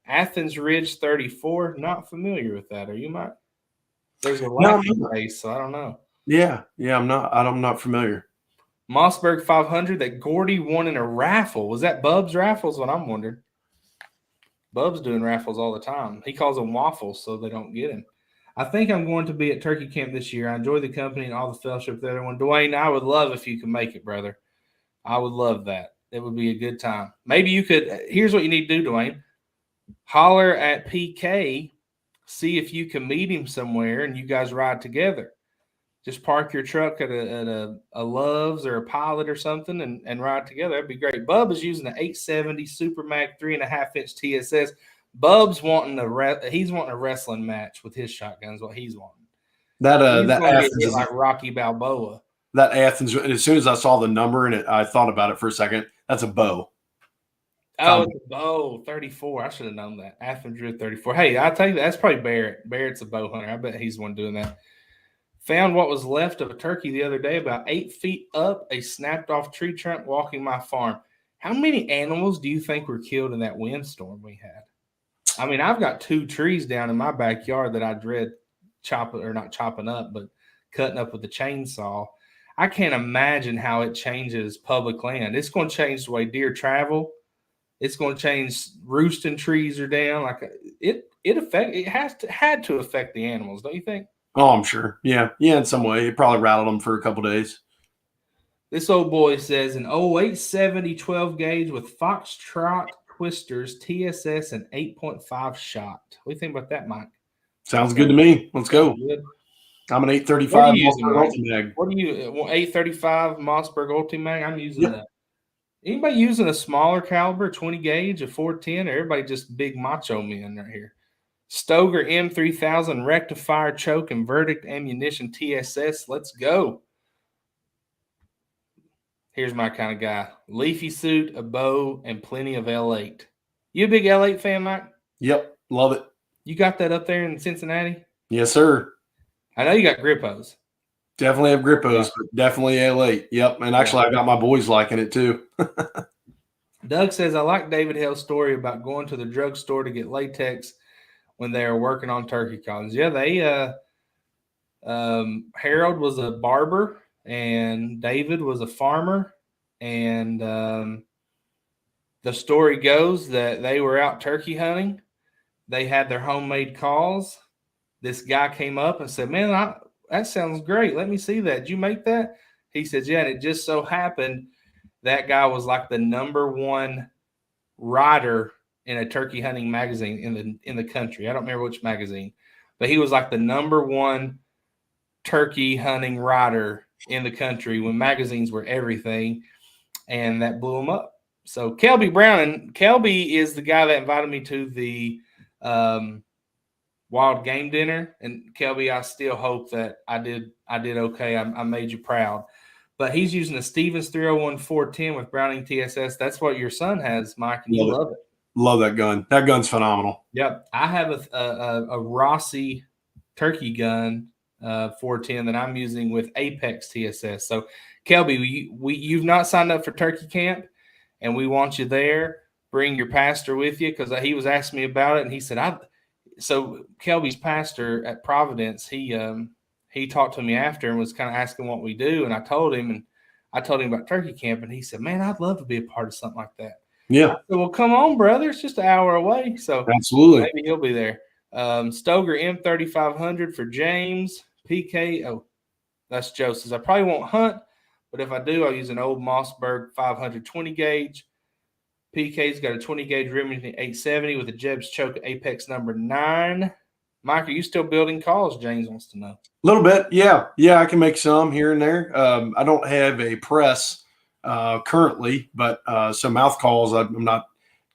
Athens Ridge 34, not familiar with that. Are you, Mike? There's a laughing face, so I don't know. Yeah, I'm not familiar. Mossberg 500 that Gordy won in a raffle. Was that Bub's raffles? What I'm wondering. Bub's doing raffles all the time. He calls them waffles so they don't get him. I think I'm going to be at turkey camp this year. I enjoy the company and all the fellowship with everyone. Dwayne, I would love if you could make it, brother. I would love that. It would be a good time. Maybe you could. Here's what you need to do, Dwayne. Holler at PK, see if you can meet him somewhere and you guys ride together. Just park your truck at a Love's or a Pilot or something and ride together. That'd be great. Bub is using an 870 Super Mag 3.5-inch TSS. Bub's wanting he's wanting a wrestling match with his shotguns. What he's wanting. That Athens is like Rocky Balboa. That Athens. As soon as I saw the number in it, I thought about it for a second. That's a bow. Oh, it's a bow, 34. I should have known that. Athens Drew 34. Hey, I'll tell you, that's probably Barrett. Barrett's a bow hunter. I bet he's the one doing that. Found what was left of a turkey the other day, about 8 feet up a snapped off tree trunk walking my farm. How many animals do you think were killed in that windstorm we had? I mean, I've got 2 trees down in my backyard that I dread not chopping up, but cutting up with the chainsaw. I can't imagine how it changes public land. It's going to change the way deer travel. It's going to change roosting trees are down. Like had to affect the animals, don't you think? Oh, I'm sure. Yeah. In some way. It probably rattled them for a couple days. This old boy says an 0870 12 gauge with Foxtrot twisters, TSS, and 8.5 shot. What do you think about that, Mike? Sounds good to me. Let's go. Good. I'm an 835 Mossberg Ultimag. What are you? 835 Mossberg Ultimag. I'm using that. Anybody using a smaller caliber, 20 gauge, a 410, or everybody just big macho men right here? Stoger M3000 rectifier choke and verdict ammunition TSS. Let's go. Here's my kind of guy. Leafy suit, a bow, and plenty of L8. You a big L8 fan, Mike? Yep. Love it. You got that up there in Cincinnati? Yes, sir. I know you got Grippos. Definitely have Grippos, but definitely L8. Yep. And actually, I got my boys liking it too. Doug says, I like David Hale's story about going to the drugstore to get latex when they were working on turkey collars. Yeah, Harold was a barber and David was a farmer. And the story goes that they were out turkey hunting. They had their homemade calls. This guy came up and said, man, that sounds great. Let me see that. Did you make that? He said, yeah. And it just so happened that guy was like the #1 writer in a turkey hunting magazine in the country. I don't remember which magazine, but he was like the #1 turkey hunting writer in the country when magazines were everything, and that blew him up. So Kelby Brown, and Kelby is the guy that invited me to the wild game dinner. And Kelby, I still hope that I did okay. I made you proud. But he's using a Stevens 301 410 with Browning TSS. That's what your son has, Mike, and you love it. Love that gun. That gun's phenomenal. Yep. I have a Rossi turkey gun 410 that I'm using with Apex TSS. So, Kelby, you've not signed up for turkey camp, and we want you there. Bring your pastor with you, because he was asking me about it, and he said, so Kelby's pastor at Providence, he talked to me after and was kind of asking what we do. And I told him about turkey camp. And he said, man, I'd love to be a part of something like that. Yeah. So, well, come on, brother. It's just an hour away. So absolutely. Maybe he'll be there. Stoger M3500 for James. PK. Oh, that's Joe says, I probably won't hunt, but if I do, I'll use an old Mossberg 520 gauge. PK's got a 20 gauge Remington 870 with a Jeb's choke Apex #9. Mike, are you still building calls? James wants to know. A little bit, yeah. I can make some here and there. I don't have a press currently, but so mouth calls,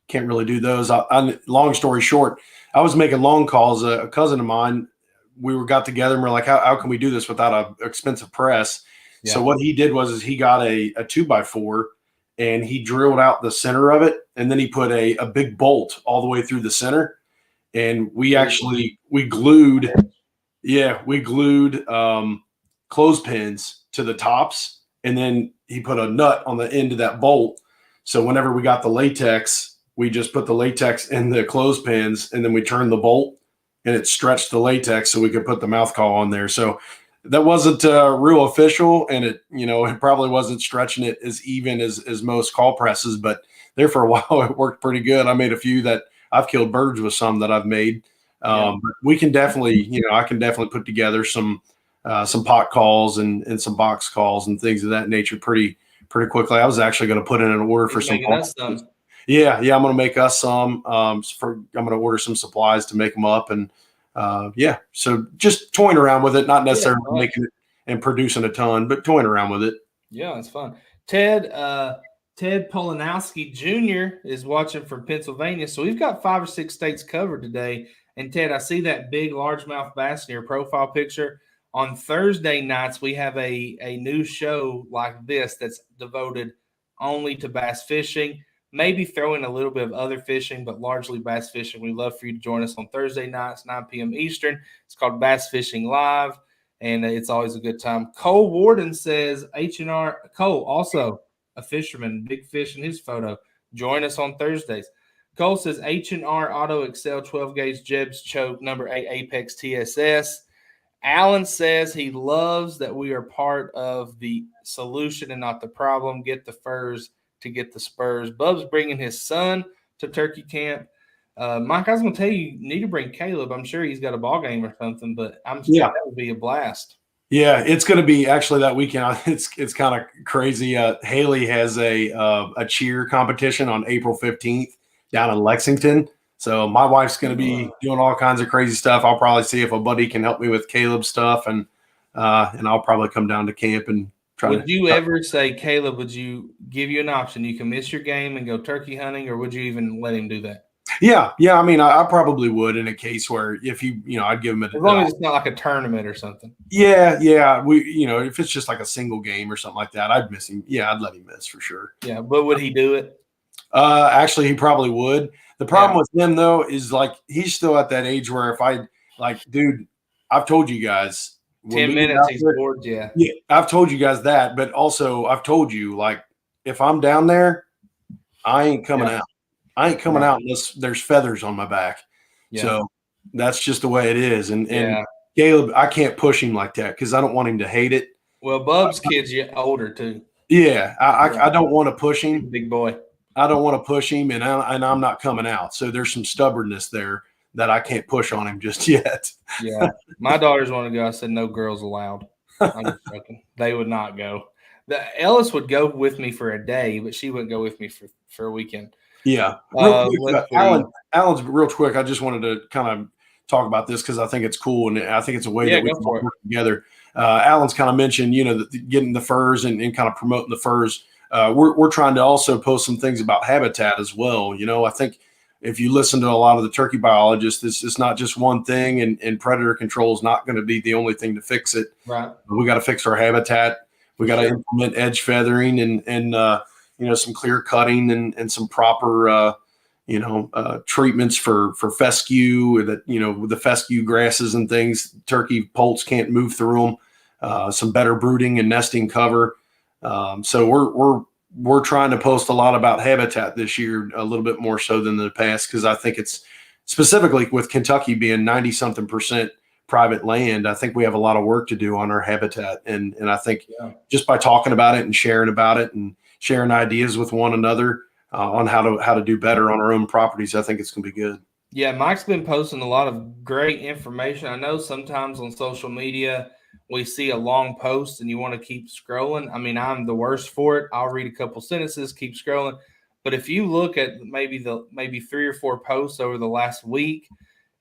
can't really do those. Long story short, I was making long calls. A cousin of mine, we got together and we're like, how can we do this without an expensive press? Yeah. So what he did was he got a 2x4 and he drilled out the center of it, and then he put a big bolt all the way through the center. And we glued clothespins to the tops, and then he put a nut on the end of that bolt. So whenever we got the latex, we just put the latex in the clothespins, and then we turned the bolt, and it stretched the latex so we could put the mouth call on there. So that wasn't real official, and it probably wasn't stretching it as even as most call presses, but there for a while it worked pretty good. I made a few that I've killed birds with some that I've made. But we can definitely, I can definitely put together some pot calls and some box calls and things of that nature pretty quickly. I was actually going to put in an order for some. Yeah, I'm going to make us some. I'm going to order some supplies to make them up, and so just toying around with it, not necessarily making it and producing a ton, but toying around with it. Yeah, it's fun. Ted Polanowski Jr. is watching from Pennsylvania. So we've got 5 or 6 states covered today. And Ted, I see that big largemouth bass in your profile picture. On Thursday nights, we have a new show like this that's devoted only to bass fishing. maybe throw in a little bit of other fishing, but largely bass fishing. We'd love for you to join us on Thursday nights, 9 p.m. Eastern. It's called Bass Fishing Live, and it's always a good time. Cole Warden says H&R. Cole, also a fisherman, big fish in his photo. Join us on Thursdays. Cole says H&R Auto Excel 12-gauge Jeb's Choke number 8 Apex TSS. Alan says he loves that we are part of the solution and not the problem. Get the furs to get the spurs. Bub's bringing his son to turkey camp. Mike, I was going to tell you need to bring Caleb. I'm sure he's got a ball game or something, but I'm sure that would be a blast. Yeah, it's going to be actually that weekend. It's kind of crazy. Haley has a cheer competition on April 15th down in Lexington. So my wife's going to be doing all kinds of crazy stuff. I'll probably see if a buddy can help me with Caleb's stuff, and I'll probably come down to camp and try. Would you ever say, Caleb, would you give you an option? You can miss your game and go turkey hunting, or would you even let him do that? Yeah. I mean, I probably would in a case where if I'd give him as long as it's not like a tournament or something. Yeah. We, if it's just like a single game or something like that, I'd miss him. Yeah, I'd let him miss for sure. Yeah, but would he do it? Actually, he probably would. The problem with him though is like he's still at that age where if I dude, I've told you guys 10 minutes he's bored. Yeah, I've told you guys that, but also I've told you like if I'm down there, I ain't coming out. I ain't coming out unless there's feathers on my back. Yeah. So that's just the way it is. And Caleb, I can't push him like that because I don't want him to hate it. Well, Bub's kid's older too. Yeah, I don't want to push him. Big boy. I don't want to push him, and I'm not coming out. So there's some stubbornness there that I can't push on him just yet. Yeah. My daughters want to go. I said, no girls allowed. I'm just joking. They would not go. Ellis would go with me for a day, but she wouldn't go with me for a weekend. Yeah. Alan's real quick. I just wanted to kind of talk about this because I think it's cool and I think it's a way that we can work together. Alan's kind of mentioned, getting the furs and kind of promoting the furs. We're trying to also post some things about habitat as well. I think if you listen to a lot of the turkey biologists, it's not just one thing, and predator control is not going to be the only thing to fix it. Right. We got to fix our habitat. We got to implement edge feathering and some clear cutting and some proper, treatments for fescue that, with the fescue grasses and things, turkey poults can't move through them, some better brooding and nesting cover. So we're trying to post a lot about habitat this year, a little bit more so than the past, because I think it's specifically with Kentucky being 90-something% private land. I think we have a lot of work to do on our habitat. And I think just by talking about it and sharing about it and sharing ideas with one another on how to do better on our own properties, I think it's going to be good. Yeah, Mike's been posting a lot of great information. I know sometimes on social media we see a long post and you want to keep scrolling. I mean, I'm the worst for it. I'll read a couple sentences, keep scrolling. But if you look at maybe 3 or 4 posts over the last week,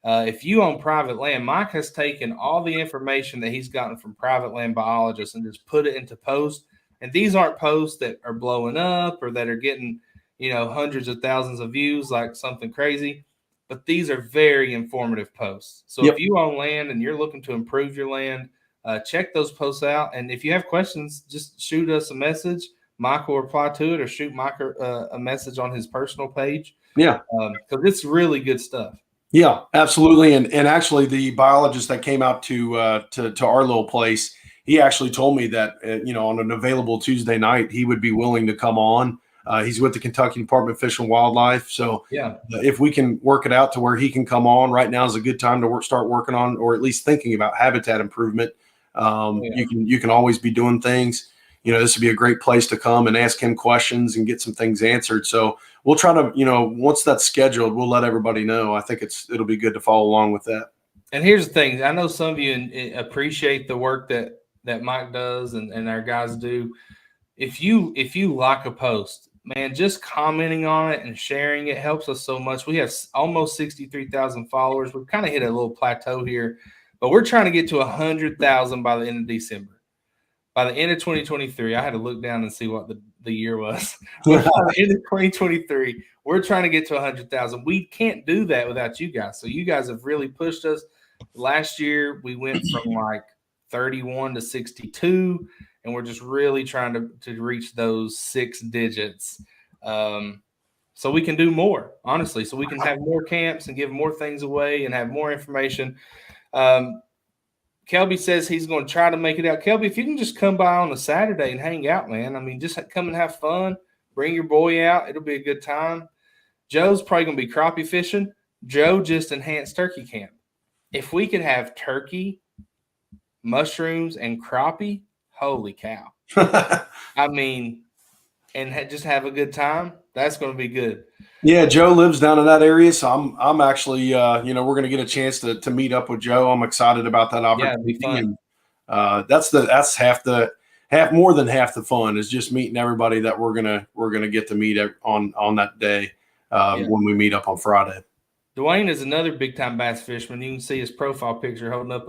if you own private land, Mike has taken all the information that he's gotten from private land biologists and just put it into posts. And these aren't posts that are blowing up or that are getting, hundreds of thousands of views like something crazy. But these are very informative posts. So if you own land and you're looking to improve your land, check those posts out. And if you have questions, just shoot us a message. Mike will reply to it, or shoot Mike a message on his personal page. Yeah. Because it's really good stuff. Yeah, absolutely. And actually the biologist that came out to our little place, he actually told me that, on an available Tuesday night, he would be willing to come on. He's with the Kentucky Department of Fish and Wildlife. So if we can work it out to where he can come on, right now is a good time to start working on, or at least thinking about habitat improvement. You can always be doing things. This would be a great place to come and ask him questions and get some things answered. So we'll try to, once that's scheduled, we'll let everybody know. I think it'll be good to follow along with that. And here's the thing. I know some of you appreciate the work that Mike does and our guys do. If you like a post, man, just commenting on it and sharing it helps us so much. We have almost 63,000 followers. We've kind of hit a little plateau here, but we're trying to get to 100,000 by the end of December. By the end of 2023, I had to look down and see what the year was. By the end of 2023, we're trying to get to 100,000. We can't do that without you guys. So you guys have really pushed us. Last year, we went from like 31 to 62, and we're just really trying to reach those 6 digits. so we can do more, honestly, so we can have more camps and give more things away and have more information. Kelby says he's going to try to make it out. Kelby, if you can just come by on a Saturday and hang out, man, I mean, just come and have fun. Bring your boy out. It'll be a good time. Joe's probably going to be crappie fishing. Joe just enhanced turkey camp. If we could have turkey, mushrooms, and crappie, holy cow. I mean, and just have a good time, that's going to be good. Yeah, Joe lives down in that area, so I'm actually we're going to get a chance to meet up with Joe. I'm excited about that opportunity. Yeah, it'd be fun. And that's more than half the fun is just meeting everybody that we're gonna get to meet on that day when we meet up on Friday. Dwayne is another big time bass fisherman. You can see his profile picture holding up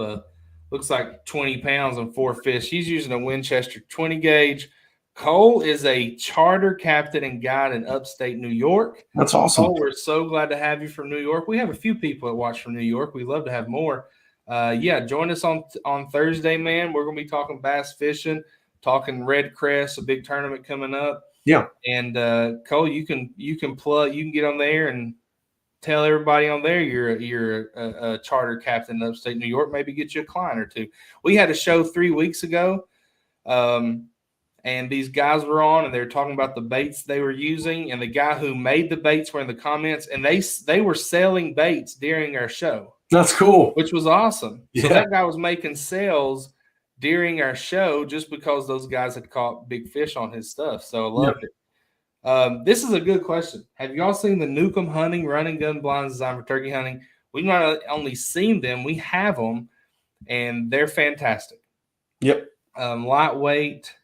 looks like 20 pounds on 4 fish. He's using a Winchester 20 gauge. Cole is a charter captain and guide in upstate New York. That's awesome. Cole, we're so glad to have you from New York. We have a few people that watch from New York. We'd love to have more. Join us on Thursday, man. We're going to be talking bass fishing, talking Red Crest, a big tournament coming up. Yeah. And Cole, you can get on there and tell everybody on there you're a charter captain in upstate New York. Maybe get you a client or two. We had a show 3 weeks ago. And these guys were on, and they were talking about the baits they were using. And the guy who made the baits were in the comments, and they were selling baits during our show. That's cool. Which was awesome. Yeah. So that guy was making sales during our show just because those guys had caught big fish on his stuff. So I loved it. This is a good question. Have y'all seen the Newcomb Hunting running gun blinds designed for turkey hunting? We've not only seen them, we have them, and they're fantastic. Yep. Lightweight.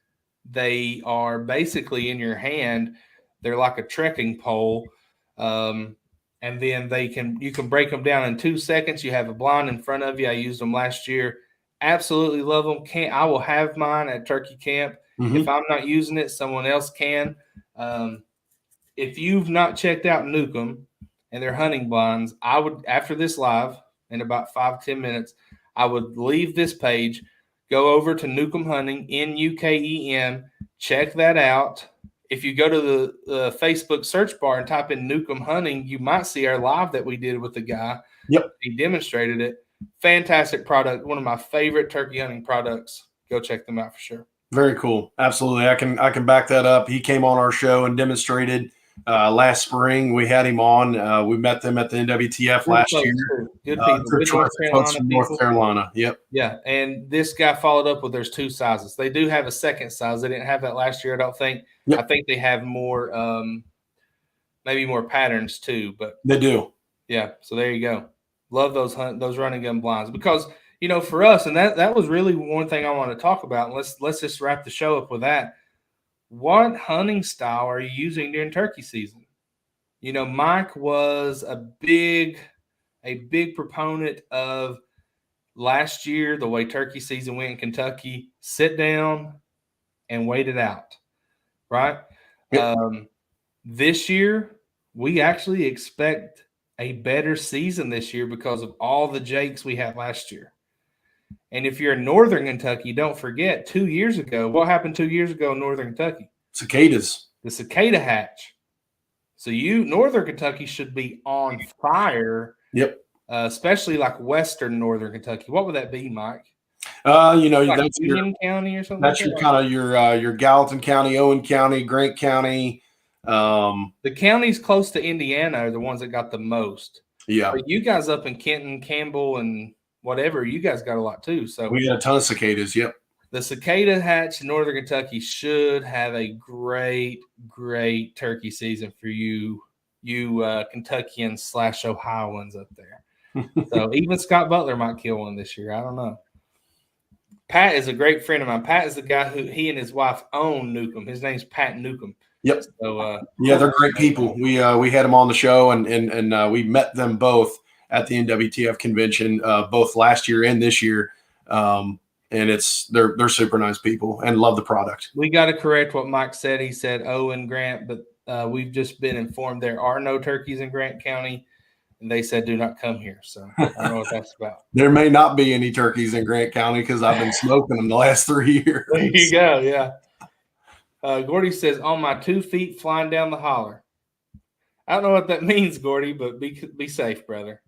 They are basically in your hand. They're like a trekking pole. And then you can break them down in 2 seconds. You have a blind in front of you. I used them last year. Absolutely love them. I will have mine at turkey camp. Mm-hmm. If I'm not using it, someone else can. If you've not checked out Newcomb and their hunting blinds, I would, after this live, in about 5-10 minutes, I would leave this page, go over to Newcomb Hunting, Nukem, check that out. If you go to the Facebook search bar and type in Newcomb Hunting, you might see our live that we did with the guy. Yep. He demonstrated it. Fantastic product. One of my favorite turkey hunting products. Go check them out for sure. Very cool. Absolutely. I can back that up. He came on our show and demonstrated last spring. We had him on. We met them at the NWTF last year. Good people. From North Carolina. Yep. Yeah. And this guy followed up with there's 2 sizes. They do have a second size. They didn't have that last year, I don't think. Yep. I think they have more, maybe more patterns too. But they do. Yeah. So there you go. Love those running gun blinds because, for us, and that was really one thing I want to talk about. And let's just wrap the show up with that. What hunting style are you using during turkey season? Mike was a big proponent of last year, the way turkey season went in Kentucky, sit down and wait it out, right? Yep. This year, we actually expect a better season this year because of all the jakes we had last year. And if you're in Northern Kentucky, don't forget 2 years ago, what happened 2 years ago in Northern Kentucky? Cicadas. The cicada hatch. So Northern Kentucky should be on fire. Yep. Especially like Western Northern Kentucky. What would that be, Mike? Like that's Union County or something. That's like your Gallatin County, Owen County, Grant County. The counties close to Indiana are the ones that got the most. Yeah. But you guys up in Kenton, Campbell, and whatever, you guys got a lot too. So we got a ton of cicadas. Yep. The cicada hatch in Northern Kentucky should have a great turkey season for you Kentuckians / Ohioans up there. So even Scott Butler might kill one this year. I don't know. Pat is a great friend of mine. Pat is the guy who he and his wife own Newcomb. His name's Pat Newcomb. Yep. So they're great people. We had them on the show and we met them both at the NWTF convention, both last year and this year. And they're super nice people and love the product. We got to correct what Mike said. He said Owen Grant, but we've just been informed there are no turkeys in Grant County. And they said, do not come here. So I don't know what that's about. There may not be any turkeys in Grant County because I've been smoking them the last 3 years. There you go. Yeah. Gordy says, on my 2 feet flying down the holler. I don't know what that means, Gordy, but be safe, brother.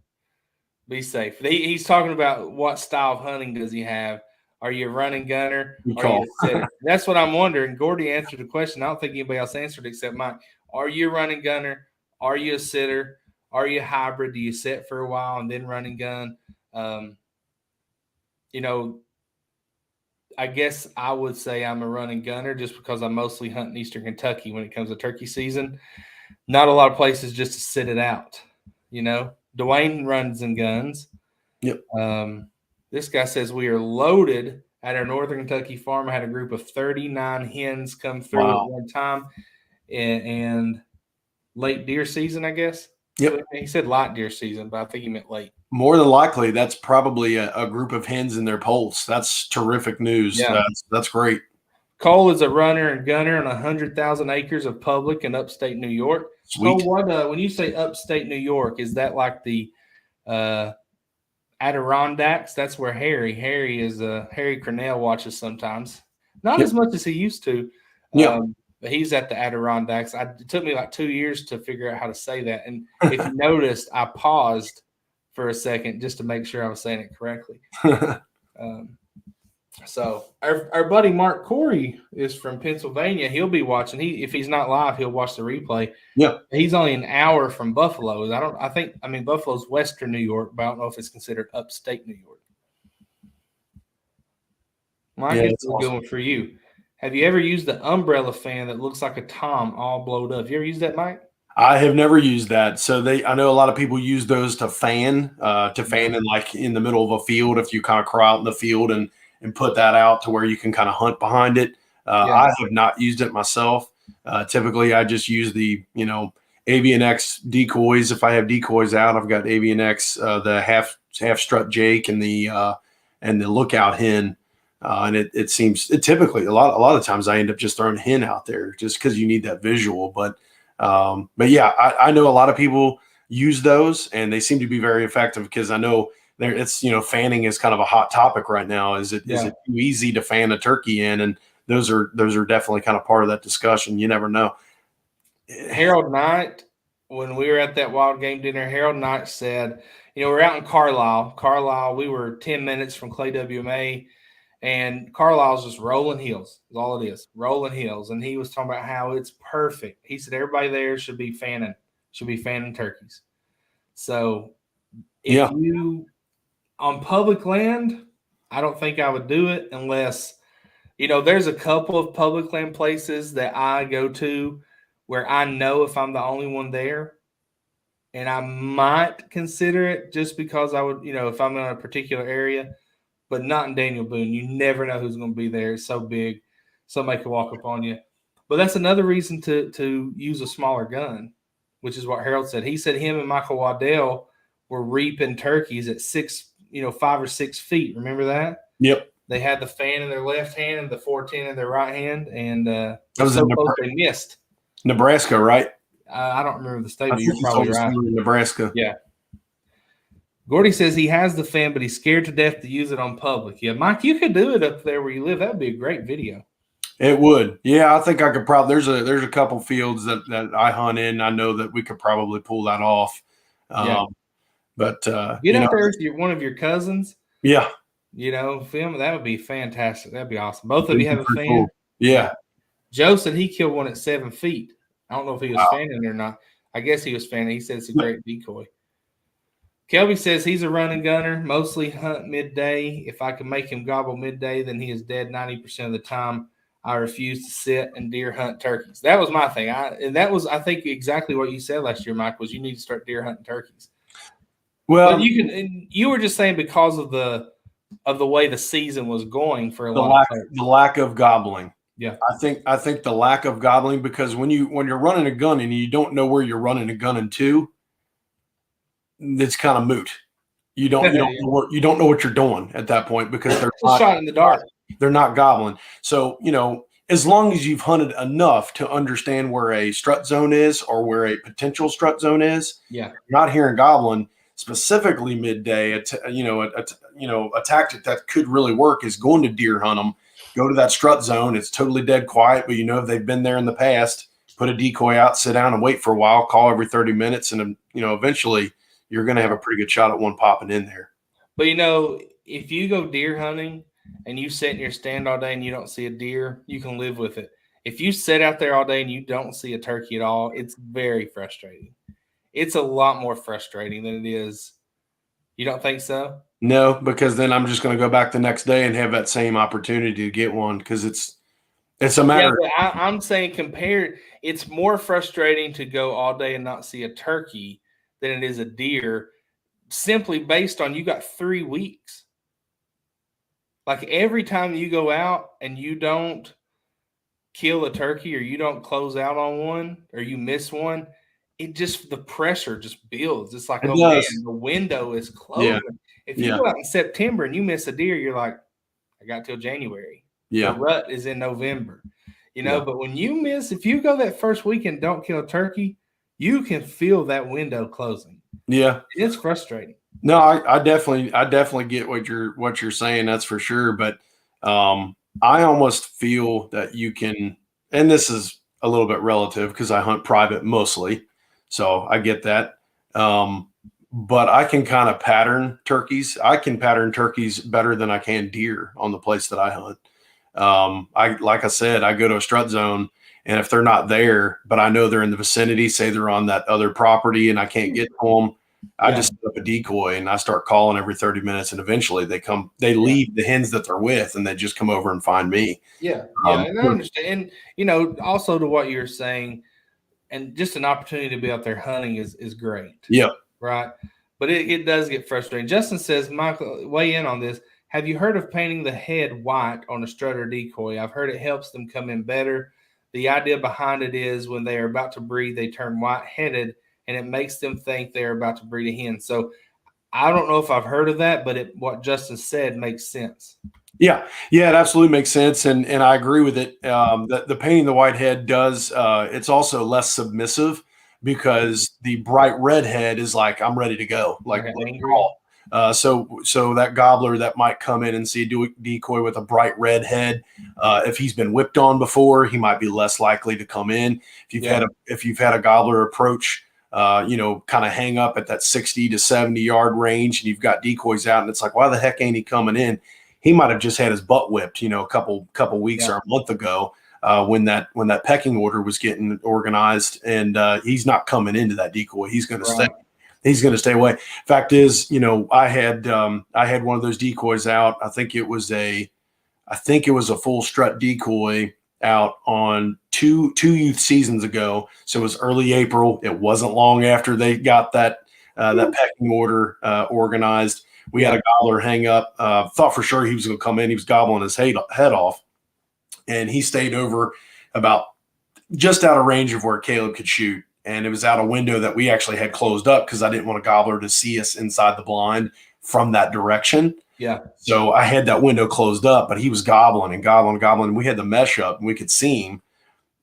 Be safe. He's talking about what style of hunting does he have? Are you a running gunner? Or are you a sitter? That's what I'm wondering. Gordy answered the question. I don't think anybody else answered except Mike. Are you a running gunner? Are you a sitter? Are you a hybrid? Do you sit for a while and then run and gun? I guess I would say I'm a running gunner just because I mostly hunt in Eastern Kentucky when it comes to turkey season. Not a lot of places just to sit it out, Dwayne runs and guns. Yep. This guy says we are loaded at our Northern Kentucky farm. I had a group of 39 hens come through at one time, and late deer season, I guess. Yep. He said light deer season, but I think he meant late. More than likely, that's probably a group of hens in their poults. That's terrific news. Yeah. That's great. Cole is a runner and gunner on 100,000 acres of public in upstate New York. Sweet. Cole, when you say upstate New York, is that like the Adirondacks? That's where Harry Cornell watches sometimes. Not as much as he used to. Yeah. But he's at the Adirondacks. It took me like 2 years to figure out how to say that. And if you noticed, I paused for a second just to make sure I was saying it correctly. So our buddy Mark Corey is from Pennsylvania. He'll be watching. If he's not live, he'll watch the replay. Yeah. He's only an hour from Buffalo. I mean Buffalo's Western New York, but I don't know if it's considered upstate New York. Mike, it's a good one for you. Have you ever used the umbrella fan that looks like a tom all blowed up? You ever used that, Mike? I have never used that. So I know a lot of people use those to fan in like in the middle of a field if you kind of crawl out in the field and put that out to where you can kind of hunt behind it. I have not used it myself. Typically, I just use the Avian X decoys. If I have decoys out, I've got Avian X, the half strut Jake, and the lookout hen. And it seems typically a lot of times I end up just throwing hen out there just because you need that visual. But yeah, I know a lot of people use those and they seem to be very effective because I know fanning is kind of a hot topic right now. Is it too easy to fan a turkey in? And those are definitely kind of part of that discussion. You never know. Harold Knight, when we were at that wild game dinner, Harold Knight said, we're out in Carlisle. We were 10 minutes from Clay WMA. And Carlisle's just rolling hills. Is all it is, rolling hills. And he was talking about how it's perfect. He said everybody there should be fanning turkeys. So if you on public land, I don't think I would do it unless, there's a couple of public land places that I go to where I know if I'm the only one there, and I might consider it just because I would, if I'm in a particular area. But not in Daniel Boone. You never know who's going to be there. It's so big. Somebody could walk up on you. But that's another reason to use a smaller gun, which is what Harold said. He said him and Michael Waddell were reaping turkeys at 5 or 6 feet. Remember that? Yep. They had the fan in their left hand and the 410 in their right hand. And that was so close they missed. Nebraska, right? I don't remember the state, but you're probably right. Nebraska. Yeah. Gordy says he has the fan, but he's scared to death to use it on public. Yeah, Mike, you could do it up there where you live. That would be a great video. It would. Yeah, I think I could probably – there's a couple fields that I hunt in. I know that we could probably pull that off. But get out there with one of your cousins. Yeah. Film. That would be fantastic. That'd be awesome. Both of you have a fan. Cool. Yeah. Joe said he killed one at 7 feet. I don't know if he was fanning or not. I guess he was fanning. He said it's a great decoy. Kelby says he's a running gunner, mostly hunt midday. If I can make him gobble midday, then he is dead 90% of the time. I refuse to sit and deer hunt turkeys. That was my thing. I think exactly what you said last year, Mike, was you need to start deer hunting turkeys. Well, you were just saying because of the way the season was going for the lack of gobbling. Yeah, I think the lack of gobbling, because when you're running a gun and you don't know where you're running a gun into, it's kind of moot. You don't know what you're doing at that point because they're not, shot in the dark. They're not gobbling. So as long as you've hunted enough to understand where a strut zone is or where a potential strut zone is, you're not hearing gobbling. Specifically midday, a tactic that could really work is going to deer hunt them. Go to that strut zone. It's totally dead quiet, but if they've been there in the past, put a decoy out, sit down and wait for a while, call every 30 minutes. And, eventually you're going to have a pretty good shot at one popping in there. But, if you go deer hunting and you sit in your stand all day and you don't see a deer, you can live with it. If you sit out there all day and you don't see a turkey at all, it's very frustrating. It's a lot more frustrating than it is. You don't think so? No, because then I'm just going to go back the next day and have that same opportunity to get one, because it's a matter. Yeah, but I'm saying compared, it's more frustrating to go all day and not see a turkey than it is a deer, simply based on you got 3 weeks. Like every time you go out and you don't kill a turkey or you don't close out on one or you miss one, the pressure just builds. It's like, It oh does. man, the window is closing. Yeah. If you go out in September and you miss a deer, you're like, I got till January. Yeah. The rut is in November. But when if you go that first week and don't kill a turkey, you can feel that window closing. Yeah. It's frustrating. No, I definitely get what you're saying. That's for sure. But I almost feel that you can, and this is a little bit relative because I hunt private mostly, so I get that. But I can kind of pattern turkeys. I can pattern turkeys better than I can deer on the place that I hunt. Like I said, I go to a strut zone, and if they're not there, but I know they're in the vicinity, say they're on that other property and I can't get to them, I just set up a decoy and I start calling every 30 minutes, and eventually they leave the hens that they're with and they just come over and find me. Yeah. And I understand. And, also to what you're saying, and just an opportunity to be out there hunting is great. Yeah. Right. But it does get frustrating. Justin says, Michael, weigh in on this. Have you heard of painting the head white on a strutter decoy? I've heard it helps them come in better. The idea behind it is when they are about to breed, they turn white-headed, and it makes them think they're about to breed a hen. So I don't know if I've heard of that, but what Justin said makes sense. Yeah, it absolutely makes sense, and I agree with it. The painting the white head does. It's also less submissive because the bright red head is like, I'm ready to go, like angry. So that gobbler that might come in and see a decoy with a bright red head, if he's been whipped on before, he might be less likely to come in. If you've had a gobbler approach, kind of hang up at that 60 to 70 yard range, and you've got decoys out, and it's like, why the heck ain't he coming in? He might have just had his butt whipped, a couple weeks or a month ago, when that pecking order was getting organized, and he's not coming into that decoy. He's going to stay. He's going to stay away. Fact is, I had one of those decoys out. I think it was a full strut decoy out on two youth seasons ago. So it was early April. It wasn't long after they got that pecking order organized. We had a gobbler hang up. Thought for sure he was going to come in. He was gobbling his head off, and he stayed over about just out of range of where Caleb could shoot. And it was out a window that we actually had closed up because I didn't want a gobbler to see us inside the blind from that direction. Yeah. So I had that window closed up, but he was gobbling and gobbling and gobbling. We had the mesh up and we could see him.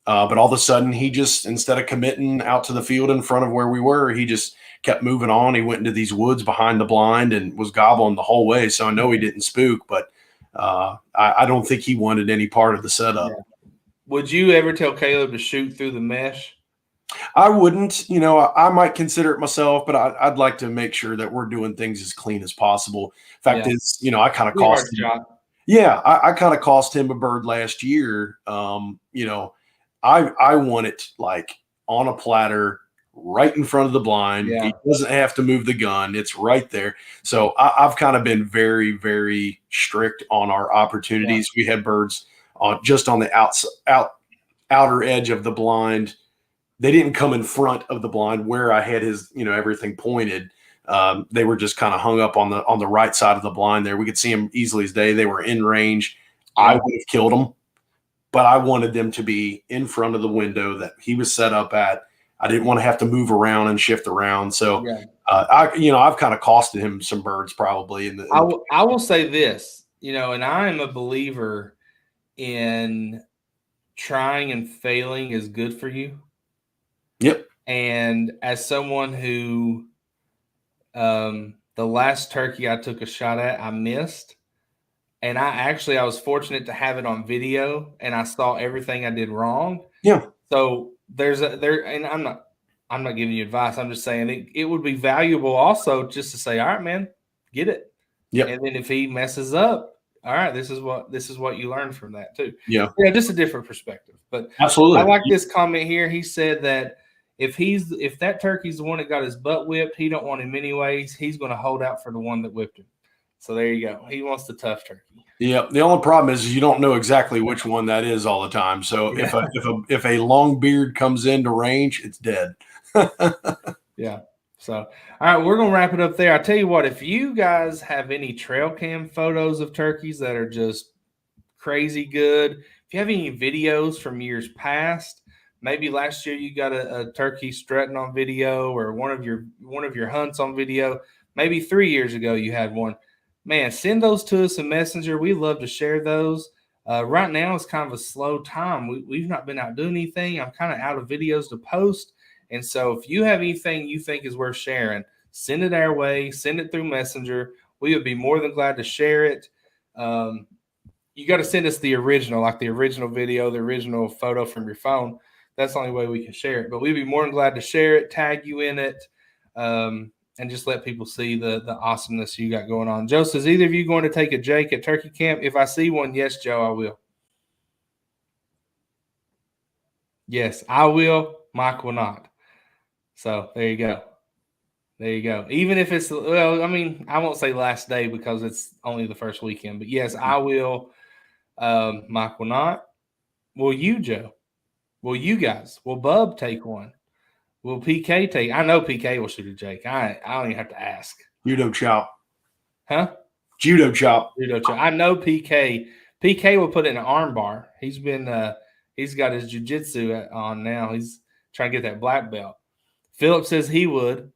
But all of a sudden, he just, instead of committing out to the field in front of where we were, he just kept moving on. He went into these woods behind the blind and was gobbling the whole way. So I know he didn't spook, but I don't think he wanted any part of the setup. Yeah. Would you ever tell Caleb to shoot through the mesh? I wouldn't. I might consider it myself, but I'd like to make sure that we're doing things as clean as possible. Fact is, I kind of cost him. Yeah, I kind of cost him a bird last year. I want it like on a platter right in front of the blind. Yeah. He doesn't have to move the gun. It's right there. So I've kind of been very, very strict on our opportunities. Yeah. We had birds just on the outer edge of the blind. They didn't come in front of the blind where I had his, everything pointed. They were just kind of hung up on the right side of the blind there. We could see them easily as day. They were in range. Yeah. I would have killed them, but I wanted them to be in front of the window that he was set up at. I didn't want to have to move around and shift around. So, I've kind of costed him some birds probably. I will say this, and I am a believer in trying and failing is good for you. Yep. And as someone who, the last turkey I took a shot at, I missed. And I was fortunate to have it on video, and I saw everything I did wrong. Yeah. So and I'm not giving you advice. I'm just saying it would be valuable also just to say, all right, man, get it. Yep. And then if he messes up, all right, this is what you learned from that too. Yeah. Yeah, just a different perspective. But absolutely. I like this comment here. He said that if that turkey's the one that got his butt whipped, he don't want him anyways. He's going to hold out for the one that whipped him. So there you go. He wants the tough turkey. Yeah. The only problem is you don't know exactly which one that is all the time. So if a long beard comes into range, it's dead. Yeah. So, all right, we're going to wrap it up there. I tell you what, if you guys have any trail cam photos of turkeys that are just crazy good, if you have any videos from years past, maybe last year you got a turkey strutting on video, or one of your hunts on video, maybe 3 years ago you had one, man, send those to us in Messenger. We love to share those. Right now it's kind of a slow time. We've not been out doing anything. I'm kind of out of videos to post. And so if you have anything you think is worth sharing, send it our way, send it through Messenger. We would be more than glad to share it. You got to send us the original, like the original video, the original photo from your phone. That's the only way we can share it. But we'd be more than glad to share it, tag you in it, and just let people see the awesomeness you got going on. Joe says, either of you going to take a Jake at turkey camp? If I see one, yes, Joe, I will. Yes, I will. Mike will not. So there you go. There you go. Even if it's, well, I mean, I won't say last day because it's only the first weekend. But yes, I will. Mike will not. Will you, Joe? Will you guys? Will Bub take one? Will PK take? I know PK will shoot a Jake. I don't even have to ask. Judo chop. Huh? Judo chop. Judo chop. I know PK. PK will put it in an arm bar. He's got his jiu-jitsu on now. He's trying to get that black belt. Philip says he would.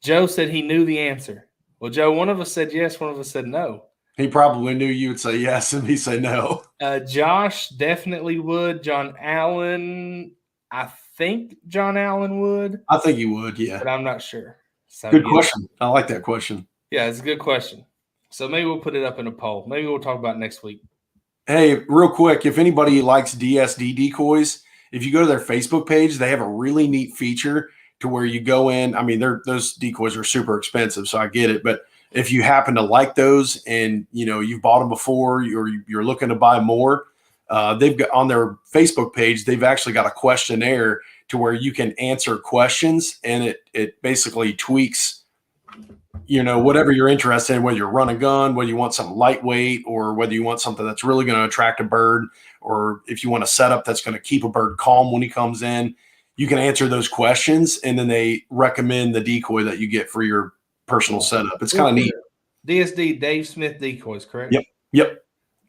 Joe said he knew the answer. Well, Joe, one of us said yes, one of us said no. He probably knew you would say yes and he say no. Josh definitely would. John Allen, I think John Allen would. I think he would, yeah. But I'm not sure. So, good question. I like that question. Yeah, it's a good question. So maybe we'll put it up in a poll. Maybe we'll talk about it next week. Hey, real quick, if anybody likes DSD decoys, if you go to their Facebook page, they have a really neat feature to where you go in. I mean, those decoys are super expensive, so I get it. But if you happen to like those and, you've bought them before or you're looking to buy more, they've got on their Facebook page, they've actually got a questionnaire to where you can answer questions, and it basically tweaks, whatever you're interested in, whether you're run a gun, whether you want something lightweight, or whether you want something that's really going to attract a bird, or if you want a setup that's going to keep a bird calm when he comes in. You can answer those questions, and then they recommend the decoy that you get for your personal setup. It's kind of neat. DSD, Dave Smith decoys, correct? Yep.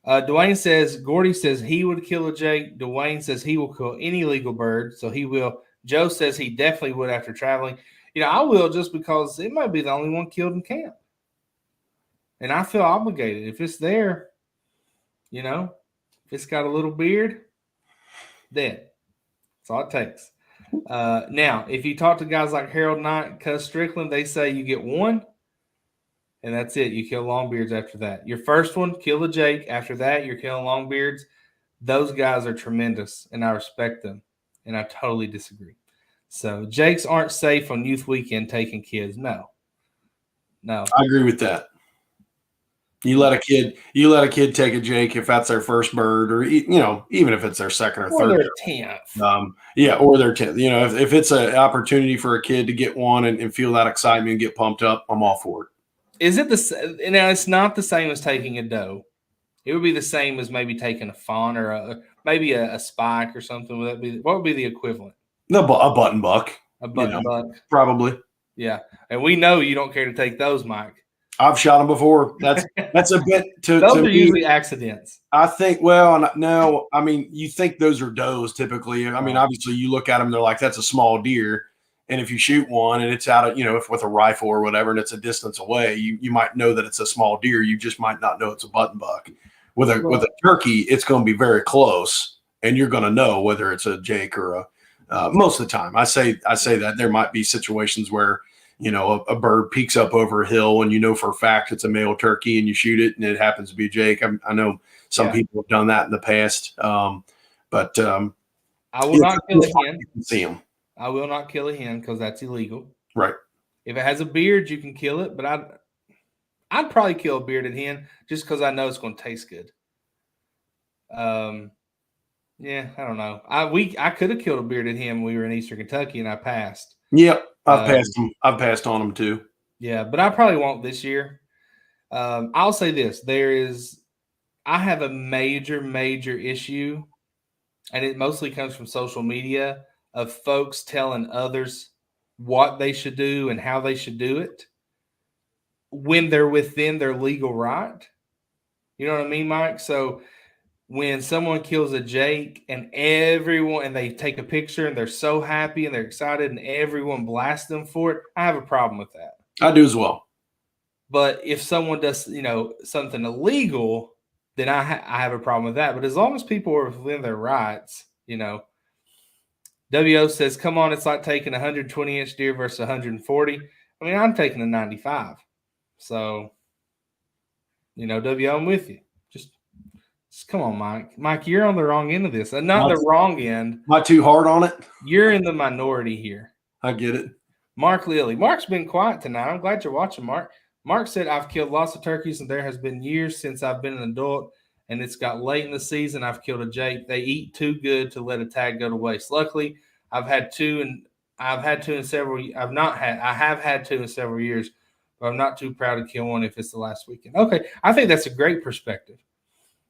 Gordy says he would kill a Jake. Dwayne says he will kill any legal bird, so he will. Joe says he definitely would after traveling. I will, just because it might be the only one killed in camp. And I feel obligated. If it's there, if it's got a little beard, then that's all it takes. Now, if you talk to guys like Harold Knight, Cuz Strickland, they say you get one, and that's it. You kill longbeards after that. Your first one, kill a Jake. After that, you're killing longbeards. Those guys are tremendous, and I respect them, and I totally disagree. So Jakes aren't safe on youth weekend taking kids. No. I agree with that. You let a kid take a Jake if that's their first bird, or even if it's their second or third, their 10th. Or their 10th. If it's an opportunity for a kid to get one and feel that excitement and get pumped up, I'm all for it. Is it now? It's not the same as taking a doe. It would be the same as maybe taking a fawn or maybe a spike or something. What would be the equivalent? A button buck. A button buck, probably. Yeah, and we know you don't care to take those, Mike. I've shot them before. That's a bit to those to are me, usually accidents. I think. Well, no. I mean, you think those are does typically. I mean, obviously, you look at them, they're like, that's a small deer. And if you shoot one and it's out of, if with a rifle or whatever, and it's a distance away, you might know that it's a small deer. You just might not know it's a button buck. With a turkey, it's going to be very close, and you're going to know whether it's a Jake or most of the time. I say that there might be situations where, a bird peeks up over a hill and for a fact it's a male turkey and you shoot it and it happens to be a Jake. I know some people have done that in the past. But I will not kill a hen. You can see them. I will not kill a hen because that's illegal. Right. If it has a beard, you can kill it, but I'd probably kill a bearded hen just because I know it's going to taste good. Yeah, I don't know. I could have killed a bearded hen when we were in Eastern Kentucky, and I passed. Yep, I've passed on them too. Yeah, but I probably won't this year. I'll say this: I have a major issue, and it mostly comes from social media of folks telling others what they should do and how they should do it when they're within their legal right. You know what I mean, Mike? So when someone kills a Jake and they take a picture and they're so happy and they're excited and everyone blasts them for it, I have a problem with that. I do as well. But if someone does, something illegal, then I have a problem with that. But as long as people are within their rights, WO says, come on, it's like taking a 120-inch deer versus 140. I mean, I'm taking a 95. So, WO, I'm with you. Just come on, Mike. Mike, you're on the wrong end of this. And not the wrong end. Am I too hard on it? You're in the minority here. I get it. Mark Lilly. Mark's been quiet tonight. I'm glad you're watching, Mark. Mark said, I've killed lots of turkeys, and there has been years since I've been an adult, and it's got late in the season. I've killed a Jake. They eat too good to let a tag go to waste. Luckily, I have had two in several years, but I'm not too proud to kill one if it's the last weekend. Okay, I think that's a great perspective.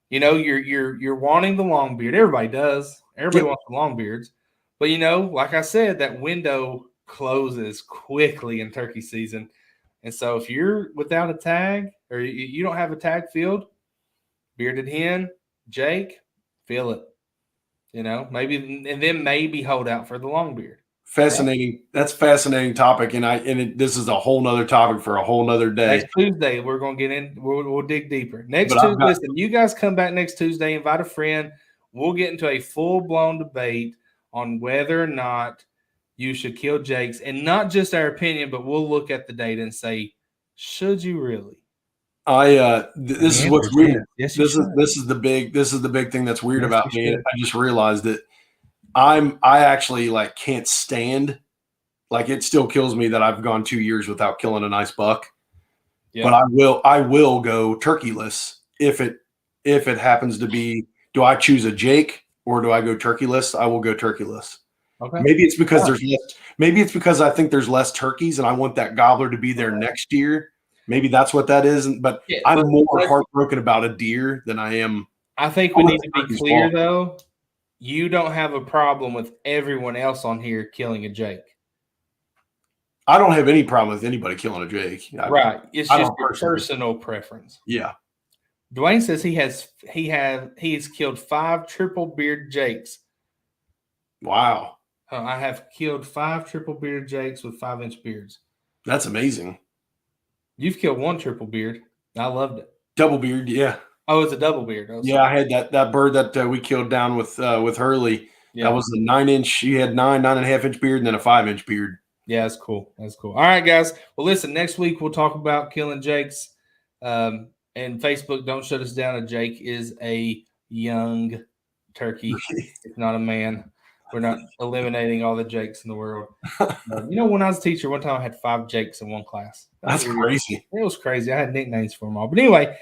You're wanting the long beard. Everybody does. Everybody wants the long beards. But, like I said, that window closes quickly in turkey season. And so if you're without a tag or you don't have a tag field, bearded hen, Jake, fill it. Maybe hold out for the long beard. Fascinating. Right? That's a fascinating topic. This is a whole nother topic for a whole nother day. Next Tuesday, we're going to get in. We'll dig deeper. Listen, you guys come back next Tuesday, invite a friend. We'll get into a full-blown debate on whether or not you should kill Jakes, and not just our opinion, but we'll look at the data and say, should you really? This is what's weird. Yes, this is the big thing that's weird about me. I just realized that I actually can't stand, it still kills me that I've gone 2 years without killing a nice buck. Yeah. But I will go turkeyless if it happens to be. Do I choose a Jake or do I go turkeyless? I will go turkeyless. Okay. Maybe it's because there's less. Maybe it's because I think there's less turkeys, and I want that gobbler to be there next year. Maybe that's what that is. But I'm more heartbroken about a deer than I am. I think we need to be clear, though. You don't have a problem with everyone else on here killing a Jake. I don't have any problem with anybody killing a Jake. Right. It's just your personal preference. Yeah. Dwayne says he has killed 5 triple beard Jakes. Wow. I have killed 5 triple bearded Jakes with 5-inch beards. That's amazing. You've killed 1 triple beard. I loved it. Double beard, yeah. Oh, it's a double beard. Yeah, I had that bird that we killed down with Hurley. Yeah. That was a 9-inch. She had 9.5-inch beard, and then a 5-inch beard. Yeah, that's cool. That's cool. All right, guys. Well, listen. Next week we'll talk about killing Jakes. And Facebook, don't shut us down. A Jake is a young turkey. It's not a man. We're not eliminating all the Jakes in the world. When I was a teacher, one time I had 5 Jakes in one class. That's crazy. It was crazy. I had nicknames for them all. But anyway,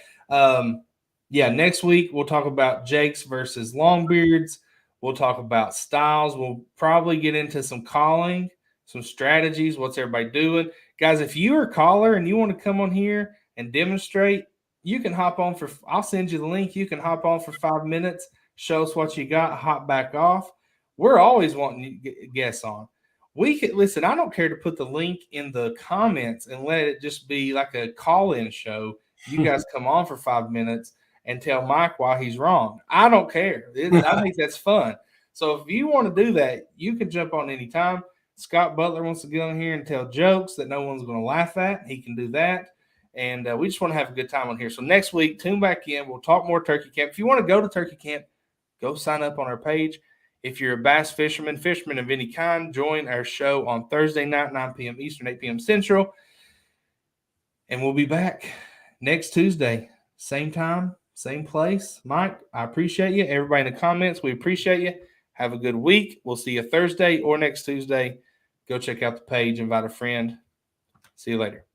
next week we'll talk about Jakes versus Longbeards. We'll talk about styles. We'll probably get into some calling, some strategies, what's everybody doing. Guys, if you're a caller and you want to come on here and demonstrate, you can hop on I'll send you the link. You can hop on for 5 minutes, show us what you got, hop back off. We're always wanting guests on. We could listen. I don't care to put the link in the comments and let it just be like a call-in show. You guys come on for 5 minutes and tell Mike why he's wrong. I don't care. I think that's fun. So if you want to do that, you can jump on anytime. Scott Butler wants to get on here and tell jokes that no one's going to laugh at. He can do that. And we just want to have a good time on here. So next week, tune back in. We'll talk more turkey camp. If you want to go to turkey camp, go sign up on our page. If you're a bass fisherman of any kind, join our show on Thursday night, 9 p.m. Eastern, 8 p.m. Central. And we'll be back next Tuesday. Same time, same place. Mike, I appreciate you. Everybody in the comments, we appreciate you. Have a good week. We'll see you Thursday or next Tuesday. Go check out the page, invite a friend. See you later.